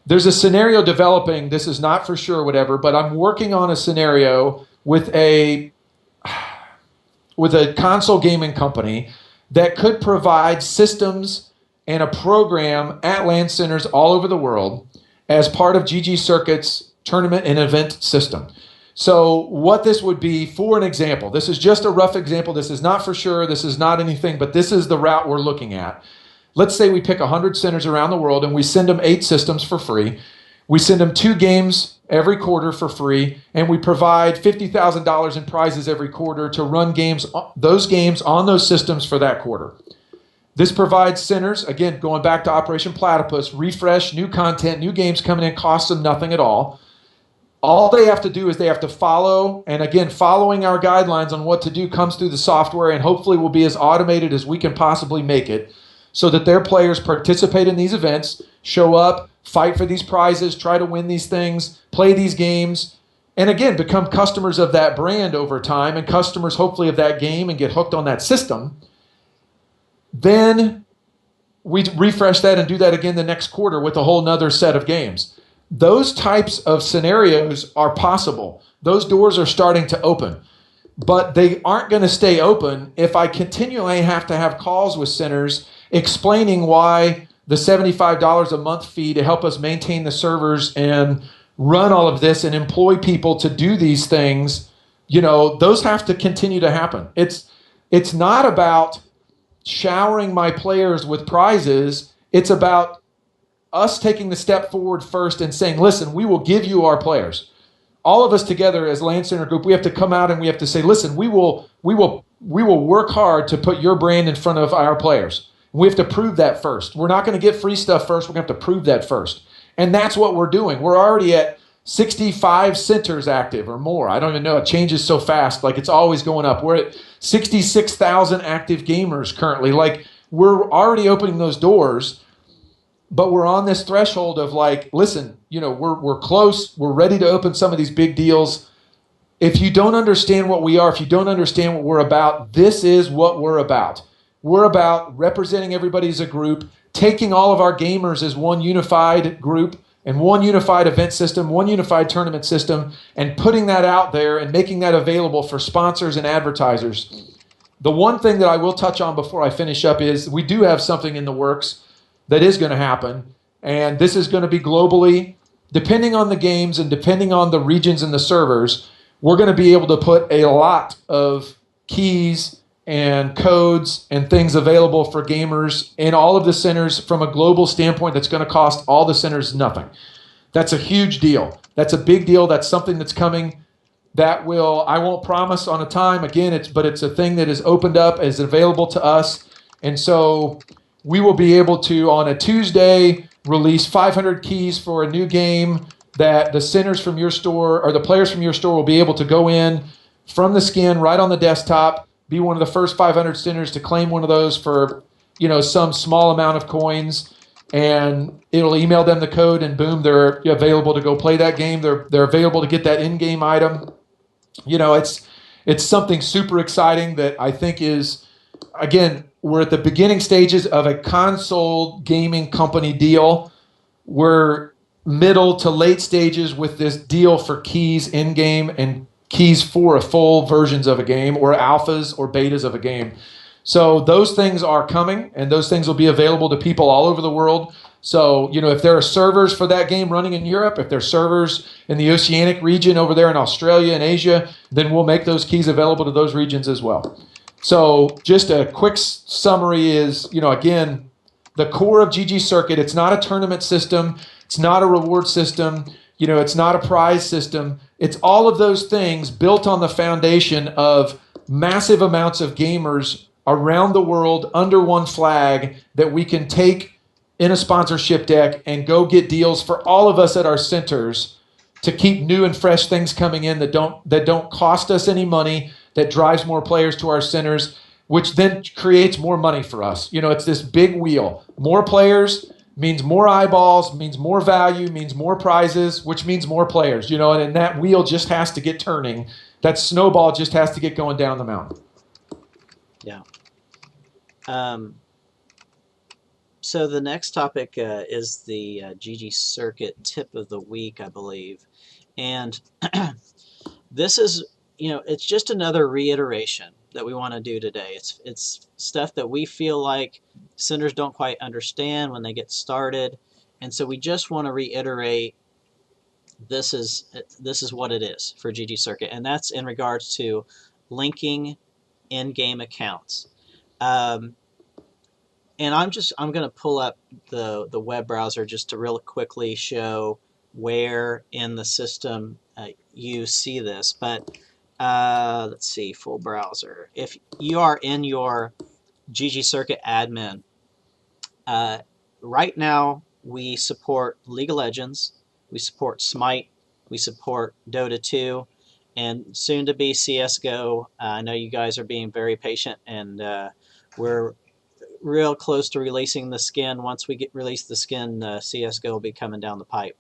There's a scenario developing. This is not for sure, whatever, but I'm working on a scenario with a console gaming company that could provide systems and a program at LAN centers all over the world as part of ggCircuit's tournament and event system. So what this would be, for an example, this is just a rough example. This is not for sure. This is not anything, but this is the route we're looking at. Let's say we pick 100 centers around the world and we send them 8 systems for free. We send them 2 games every quarter for free, and we provide $50,000 in prizes every quarter to run those games on those systems for that quarter. This provides centers, again, going back to Operation Platypus, refresh, new content, new games coming in, costs them nothing at all. All they have to do is they have to follow, and again, following our guidelines on what to do comes through the software, and hopefully will be as automated as we can possibly make it so that their players participate in these events, show up, fight for these prizes, try to win these things, play these games, and again, become customers of that brand over time and customers hopefully of that game and get hooked on that system. Then we refresh that and do that again the next quarter with a whole nother set of games. Those types of scenarios are possible. Those doors are starting to open, but they aren't going to stay open if I continually have to have calls with centers explaining why the $75 a month fee to help us maintain the servers and run all of this and employ people to do these things, you know, those have to continue to happen. It's not about showering my players with prizes. It's about us taking the step forward first and saying, listen, we will give you our players. All of us together as LAN Center Group, we have to come out and we have to say, listen, we will work hard to put your brand in front of our players. We have to prove that first. We're not going to get free stuff first. We're going to have to prove that first. And that's what we're doing. We're already at 65 centers active or more. I don't even know. It changes so fast. Like, it's always going up. We're at 66,000 active gamers currently. Like, we're already opening those doors, but we're on this threshold of like, listen, you know, we're close. We're ready to open some of these big deals. If you don't understand what we are, if you don't understand what we're about, this is what we're about. We're about representing everybody as a group, taking all of our gamers as one unified group and one unified event system, one unified tournament system, and putting that out there and making that available for sponsors and advertisers. The one thing that I will touch on before I finish up is we do have something in the works that is going to happen, and this is going to be globally. Depending on the games and depending on the regions and the servers, we're going to be able to put a lot of keys and codes and things available for gamers in all of the centers from a global standpoint that's going to cost all the centers nothing. That's a huge deal. That's a big deal. That's something that's coming. That will, I won't promise on a time. Again, it's a thing that is opened up, is available to us. And so we will be able to, on a Tuesday, release 500 keys for a new game that the centers from your store or the players from your store will be able to go in from the skin right on the desktop, be one of the first 500 centers to claim one of those for, you know, some small amount of coins, and it'll email them the code, and boom, they're available to go play that game. They're available to get that in-game item. You know, it's something super exciting that I think is, again, we're at the beginning stages of a console gaming company deal. We're middle to late stages with this deal for keys in-game and keys for a full versions of a game or alphas or betas of a game. So those things are coming, and those things will be available to people all over the world. So, if there are servers for that game running in Europe, if there's servers in the Oceanic region over there in Australia and Asia, then we'll make those keys available to those regions as well. So just a quick summary is, again, the core of ggCircuit, it's not a tournament system. It's not a reward system. It's not a prize system. It's all of those things built on the foundation of massive amounts of gamers around the world under one flag that we can take in a sponsorship deck and go get deals for all of us at our centers to keep new and fresh things coming in that don't cost us any money, that drives more players to our centers, which then creates more money for us. It's this big wheel. More players means more eyeballs, means more value, means more prizes, which means more players, and that wheel just has to get turning. That snowball just has to get going down the mountain. Yeah. So the next topic is the ggCircuit tip of the week, I believe. And this is, it's just another reiteration that we want to do today. It's stuff that we feel like centers don't quite understand when they get started. And so we just want to reiterate this is what it is for ggCircuit. And that's in regards to linking in-game accounts. And I'm going to pull up the web browser just to real quickly show where in the system you see this. But let's see, full browser. If you are in your ggCircuit admin, right now we support League of Legends, we support Smite, we support Dota 2, and soon to be CSGO. I know you guys are being very patient, and we're real close to releasing the skin. Once we release the skin, CSGO will be coming down the pipe.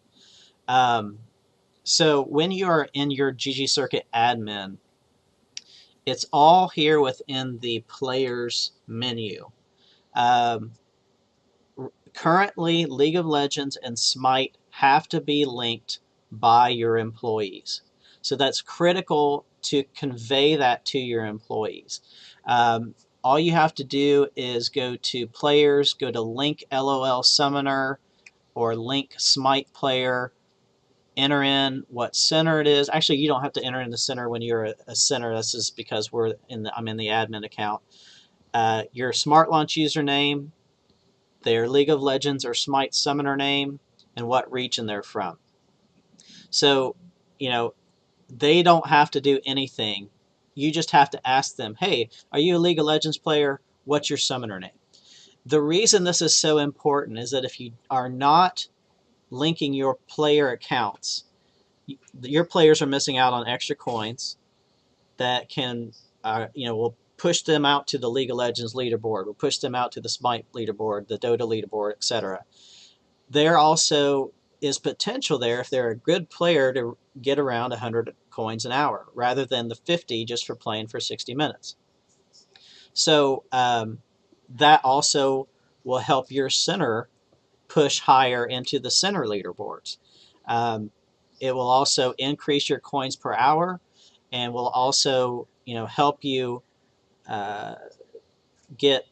So when you are in your ggCircuit admin, it's all here within the players menu. Currently, League of Legends and Smite have to be linked by your employees. So that's critical to convey that to your employees. All you have to do is go to players, go to link LOL summoner or link Smite player, enter in what center it is. Actually, you don't have to enter in the center when you're a center. This is because I'm in the admin account. Your Smart Launch username, their League of Legends or Smite summoner name, and what region they're from. So, they don't have to do anything. You just have to ask them, hey, are you a League of Legends player? What's your summoner name? The reason this is so important is that if you are not linking your player accounts, your players are missing out on extra coins that can, will push them out to the League of Legends leaderboard, will push them out to the Smite leaderboard, the Dota leaderboard, etc. There also is potential there if they're a good player to get around 100 coins an hour rather than the 50 just for playing for 60 minutes. So that also will help your center push higher into the center leaderboards. It will also increase your coins per hour and will also help you get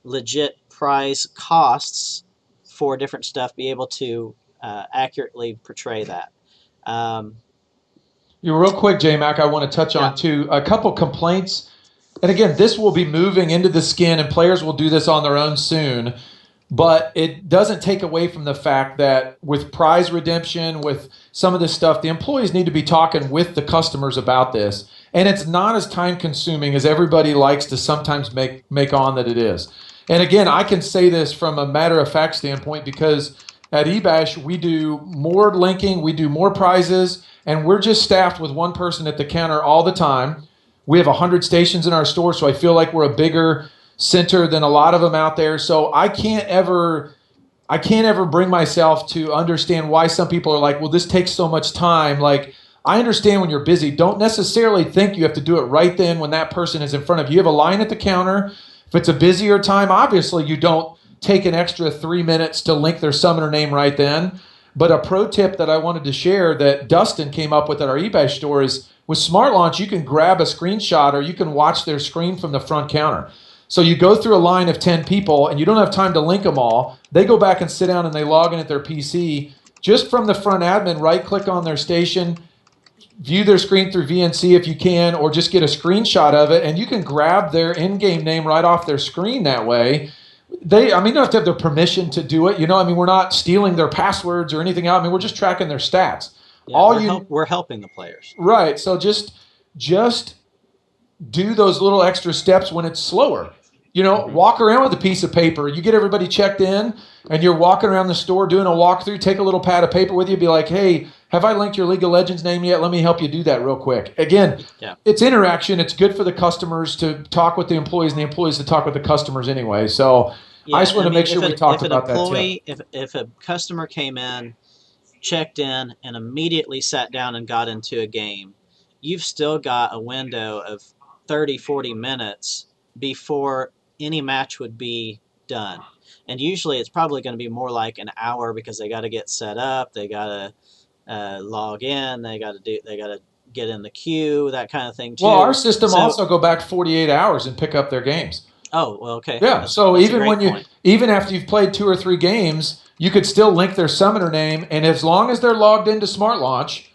legit prize costs for different stuff, be able to accurately portray that. Real quick, J-Mac, I want to touch on too a couple complaints. And again, this will be moving into the skin, and players will do this on their own soon. But it doesn't take away from the fact that with prize redemption, with some of this stuff, the employees need to be talking with the customers about this. And it's not as time consuming as everybody likes to sometimes make on that it is. And again, I can say this from a matter of fact standpoint because at eBash, we do more linking, we do more prizes, and we're just staffed with one person at the counter all the time. We have 100 stations in our store, so I feel like we're a bigger center than a lot of them out there. So I can't ever bring myself to understand why some people are like, well, this takes so much time. Like, I understand when you're busy. Don't necessarily think you have to do it right then when that person is in front of you. You have a line at the counter. If it's a busier time, obviously you don't take an extra 3 minutes to link their summoner name right then. But a pro tip that I wanted to share that Dustin came up with at our eBay store is with Smart Launch, you can grab a screenshot or you can watch their screen from the front counter. So you go through a line of 10 people and you don't have time to link them all. They go back and sit down and they log in at their PC. Just from the front admin, right-click on their station, view their screen through VNC if you can, or just get a screenshot of it, and you can grab their in-game name right off their screen that way. You don't have to have their permission to do it. We're not stealing their passwords or anything else. We're just tracking their stats. Yeah, we're helping the players. Right. So just do those little extra steps when it's slower. Walk around with a piece of paper. You get everybody checked in, and you're walking around the store doing a walkthrough. Take a little pad of paper with you. Be like, hey, have I linked your League of Legends name yet? Let me help you do that real quick. Again, It's interaction. It's good for the customers to talk with the employees and the employees to talk with the customers anyway. So I just want to make sure we talked about that too. If a customer came in, checked in, and immediately sat down and got into a game, you've still got a window of 30, 40 minutes before any match would be done. And usually it's probably going to be more like an hour because they got to get set up, they got to log in, they got to get in the queue, that kind of thing too. Well, our system also go back 48 hours and pick up their games. Oh, well, okay. Yeah, so even after you've played 2 or 3 games, you could still link their summoner name, and as long as they're logged into Smart Launch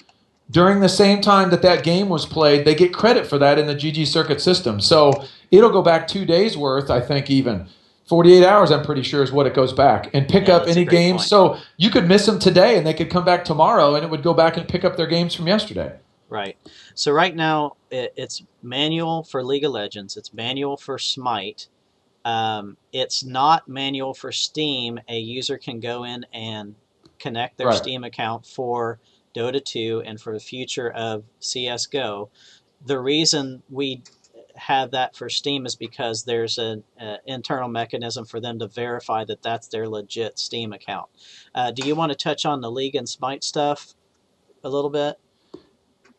during the same time that game was played, they get credit for that in the ggCircuit system. So it'll go back 2 days worth, I think, even 48 hours. I'm pretty sure is what it goes back and pick up any games. Point. So you could miss them today, and they could come back tomorrow, and it would go back and pick up their games from yesterday. Right. So right now it's manual for League of Legends. It's manual for Smite. It's not manual for Steam. A user can go in and connect their Steam account for Dota 2 and for the future of CSGO. The reason we have that for Steam is because there's an internal mechanism for them to verify that that's their legit Steam account. Do you want to touch on the League and Smite stuff a little bit?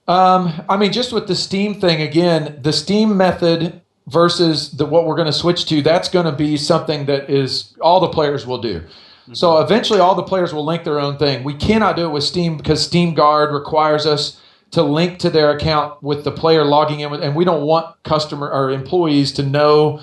Just with the Steam thing, again, the Steam method versus what we're going to switch to, that's going to be something that is all the players will do. So eventually all the players will link their own thing. We cannot do it with Steam because Steam Guard requires us to link to their account with the player logging in with, and we don't want customer or employees to know,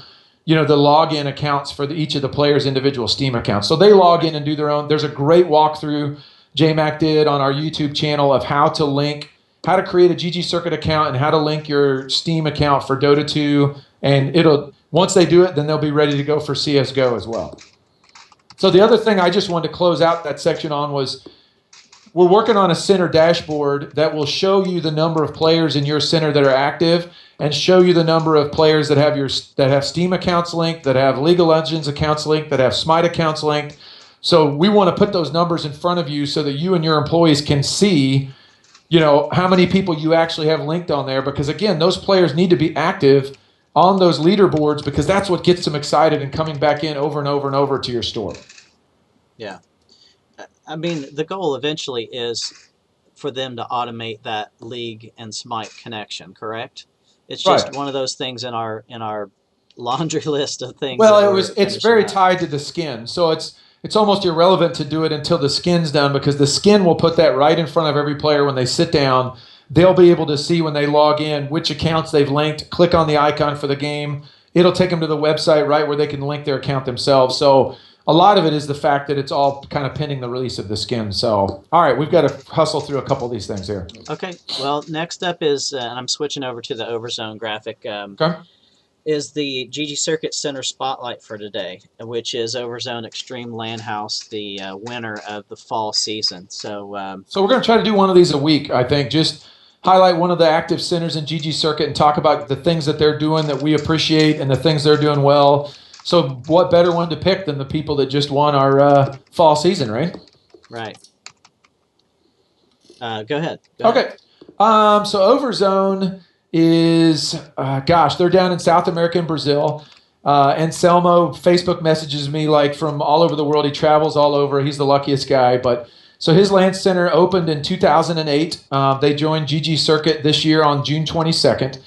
the login accounts for each of the players' individual Steam accounts. So they log in and do their own. There's a great walkthrough JMac did on our YouTube channel of how to create a ggCircuit account and how to link your Steam account for Dota 2. And once they do it, then they'll be ready to go for CSGO as well. So the other thing I just wanted to close out that section on was we're working on a center dashboard that will show you the number of players in your center that are active and show you the number of players that have Steam accounts linked, that have League of Legends accounts linked, that have Smite accounts linked. So we want to put those numbers in front of you so that you and your employees can see, how many people you actually have linked on there. Because again, those players need to be active on those leaderboards because that's what gets them excited and coming back in over and over and over to your store. Yeah. The goal eventually is for them to automate that League and Smite connection, correct? It's just one of those things in our laundry list of things. Well, it's very tied to the skin. So it's almost irrelevant to do it until the skin's done because the skin will put that right in front of every player when they sit down. They'll be able to see when they log in which accounts they've linked, click on the icon for the game. It'll take them to the website, right, where they can link their account themselves. So a lot of it is the fact that it's all kind of pending the release of the skin. So, all right, we've got to hustle through a couple of these things here. Okay. Well, next up is, and I'm switching over to the Overzone graphic, is the ggCircuit Center Spotlight for today, which is Overzone Extreme LAN House, the winner of the fall season. So we're going to try to do one of these a week, I think. Just highlight one of the active centers in ggCircuit and talk about the things that they're doing that we appreciate and the things they're doing well. So what better one to pick than the people that just won our fall season, right? Right. Go ahead. Okay. So Overzone is, they're down in South America and Brazil. Anselmo Facebook messages me like from all over the world. He travels all over. He's the luckiest guy. But so his LAN center opened in 2008. They joined ggCircuit this year on June 22nd.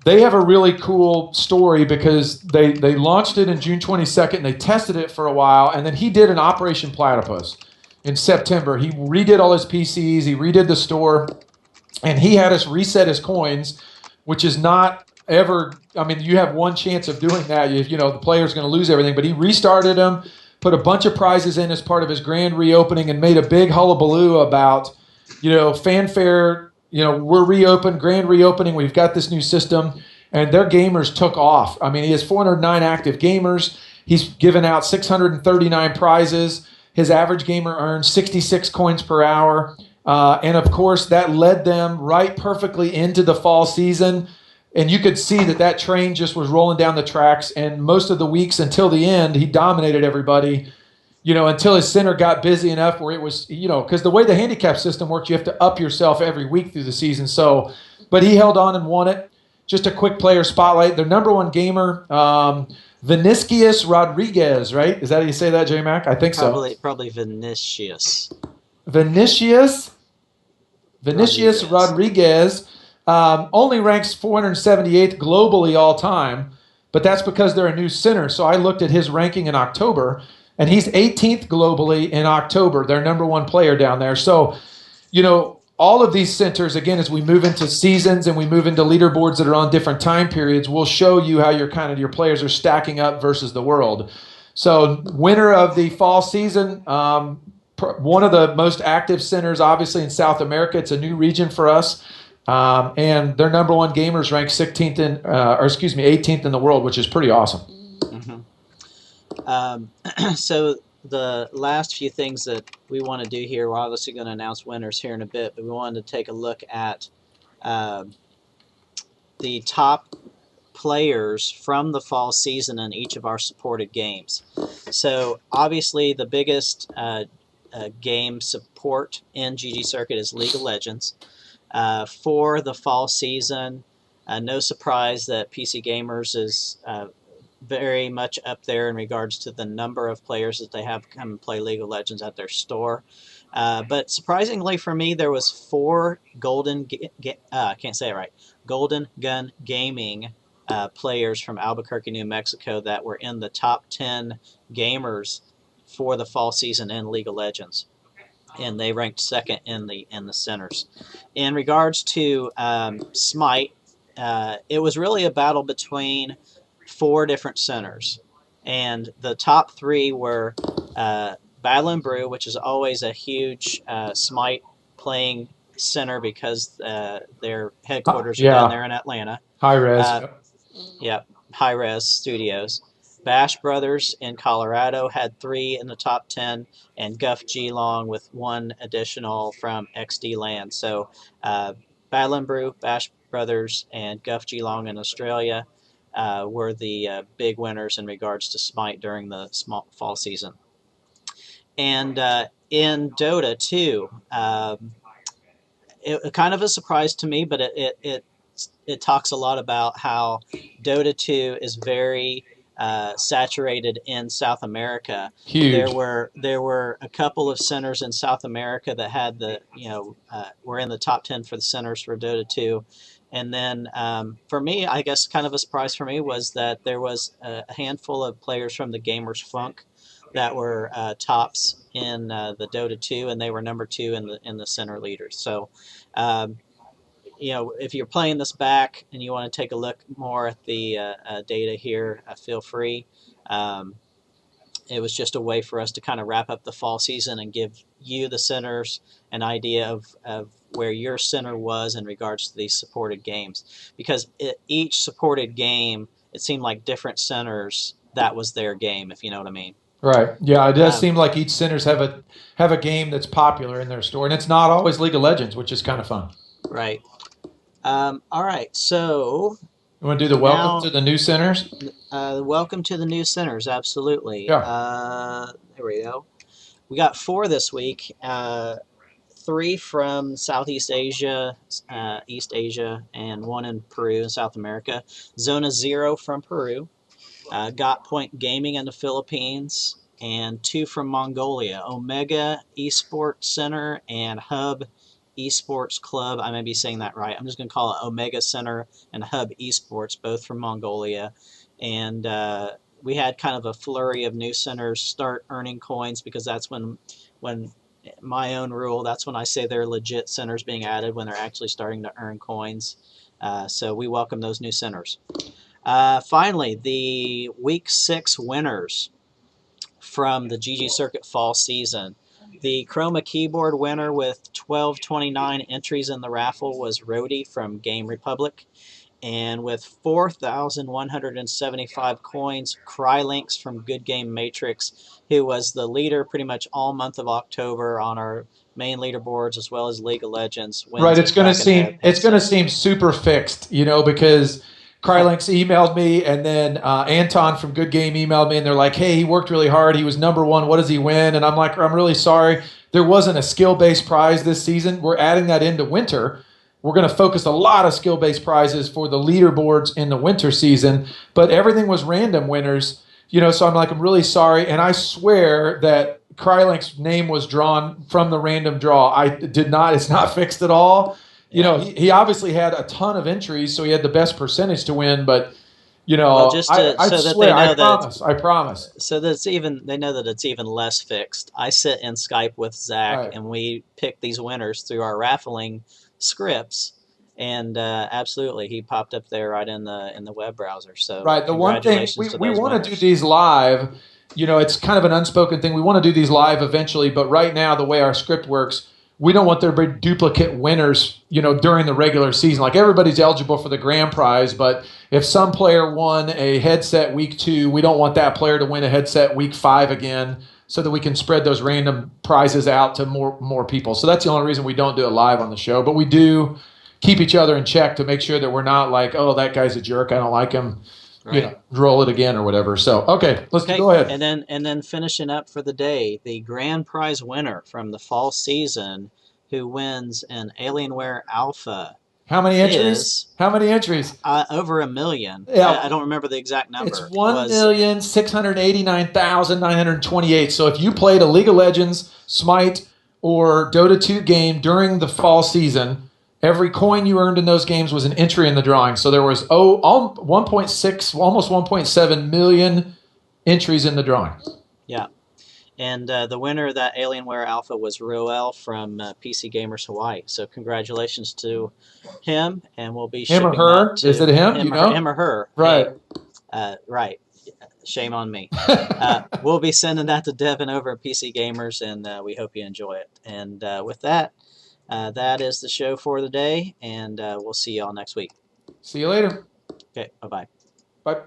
They have a really cool story because they launched it in June 22nd and they tested it for a while. And then he did an Operation Platypus in September. He redid all his PCs. He redid the store. And he had us reset his coins, which is not ever. I mean, you have one chance of doing that. The player's going to lose everything. But he restarted them, put a bunch of prizes in as part of his grand reopening, and made a big hullabaloo about, fanfare. We're reopened, grand reopening. We've got this new system, and their gamers took off. I mean, he has 409 active gamers. He's given out 639 prizes. His average gamer earns 66 coins per hour. And of course, that led them right perfectly into the fall season. And you could see that train just was rolling down the tracks. And most of the weeks until the end, he dominated everybody, until his center got busy enough where it was, because the way the handicap system works, you have to up yourself every week through the season. So, but he held on and won it. Just a quick player spotlight. Their number one gamer, Vinicius Rodriguez, right? Is that how you say that, J Mac? I think so. Probably Vinicius. Vinicius Rodriguez. Rodriguez only ranks 478th globally all time, but that's because they're a new center. So I looked at his ranking in October, and he's 18th globally in October, their number one player down there. So, all of these centers, again, as we move into seasons and we move into leaderboards that are on different time periods, will show you how your players are stacking up versus the world. So, winner of the fall season, one of the most active centers, obviously, in South America. It's a new region for us. And their number one gamers ranked 18th in the world, which is pretty awesome. So the last few things that we want to do here, we're obviously going to announce winners here in a bit, but we wanted to take a look at the top players from the fall season in each of our supported games. So obviously the biggest game support in ggCircuit is League of Legends. For the fall season, no surprise that PC Gamers is very much up there in regards to the number of players that they have come and play League of Legends at their store. But surprisingly for me, there was 4 Golden Gun Gaming players from Albuquerque, New Mexico that were in the top 10 gamers for the fall season in League of Legends, and they ranked second in the centers. In regards to Smite, it was really a battle between 4 different centers, and the top 3 were Battle and Brew, which is always a huge Smite playing center because their headquarters are down there in Atlanta. High res. Yep, High Res Studios. Bash Brothers in Colorado had 3 in the top 10, and Guff Geelong with 1 additional from XD LAN. So Battle and Brew, Bash Brothers, and Guff Geelong in Australia were the big winners in regards to Smite during the fall season. And in Dota 2, it kind of a surprise to me, but it talks a lot about how Dota 2 is very saturated in South America. Huge. There were a couple of centers in South America that had were in the top 10 for the centers for Dota 2. And then for me, I guess kind of a surprise for me was that there was a handful of players from the Gamers Funk that were tops in the Dota 2, and they were number 2 in the center leaders. So if you're playing this back and you want to take a look more at the data here, feel free. It was just a way for us to kind of wrap up the fall season and give you, the centers, an idea of where your center was in regards to these supported games. Because each supported game, it seemed like different centers, that was their game, if you know what I mean. Right. Yeah, it does seem like each centers have a game that's popular in their store, and it's not always League of Legends, which is kind of fun. Right. All right. So you want to do the welcome to the new centers? Welcome to the new centers. Absolutely. Yeah. There we go. We got 4 this week. 3 from Southeast Asia, East Asia, and 1 in Peru, South America. Zona Zero from Peru. Got Point Gaming in the Philippines, and 2 from Mongolia. Omega Esports Center and Hub Esports Club. I may be saying that right. I'm just going to call it Omega Center and Hub Esports, both from Mongolia. And we had kind of a flurry of new centers start earning coins, because that's when my own rule, that's when I say they're legit centers being added, when they're actually starting to earn coins. So we welcome those new centers. Finally, the Week 6 winners from the ggCircuit fall season. The Chroma keyboard winner with 1229 entries in the raffle was Rody from Game Republic. And with 4,175 coins, Crylinks from Good Game Matrix, who was the leader pretty much all month of October on our main leaderboards as well as League of Legends, Right. wins a Kraken It's going to headset. seem super fixed, because Krylinks emailed me, and then Anton from Good Game emailed me, and they're like, "Hey, he worked really hard. He was number one. What does he win?" And I'm like, "I'm really sorry. There wasn't a skill-based prize this season. We're adding that into winter. We're going to focus a lot of skill-based prizes for the leaderboards in the winter season, but everything was random winners, So I'm like, I'm really sorry, and I swear that Krylink's name was drawn from the random draw. I did not. It's not fixed at all. Yeah. He obviously had a ton of entries, so he had the best percentage to win. But Well, just to, I so that they swear, know that I promise. so that they know that it's even less fixed. I sit in Skype with Zach, Right, and we pick these winners through our raffling scripts, and absolutely, he popped up there right in the web browser. So right. The one thing congratulations to we those want to do winners. these live. It's kind of an unspoken thing. We want to do these live eventually, but right now, the way our script works, we don't want there to be duplicate winners, during the regular season. Like, everybody's eligible for the grand prize, but if some player won a headset week 2, we don't want that player to win a headset week 5 again, so that we can spread those random prizes out to more people. So that's the only reason we don't do it live on the show. But we do keep each other in check to make sure that we're not like, oh, that guy's a jerk, I don't like him. Right. Roll it again or whatever. So, okay, let's Okay, go ahead. and then finishing up for the day, the grand prize winner from the fall season, who wins an Alienware Alpha, How many entries? is How many entries? over 1,000,000. Yeah, I don't remember the exact it's number. Was 1,689,928. So if you played a League of Legends, Smite, or Dota 2 game during the fall season, every coin you earned in those games was an entry in the drawing. So there was 1.6, almost 1.7 million entries in the drawing. Yeah. And the winner of that Alienware Alpha was Roel from PC Gamers Hawaii. So congratulations to him, and we'll be Him or shipping that her? Is to it him? You know? him or her. Right. Hey, right. Shame on me. We'll be sending that to Devin over at PC Gamers, and we hope you enjoy it. And with that, that is the show for the day, and we'll see y'all next week. See you later. Okay, bye bye. Bye.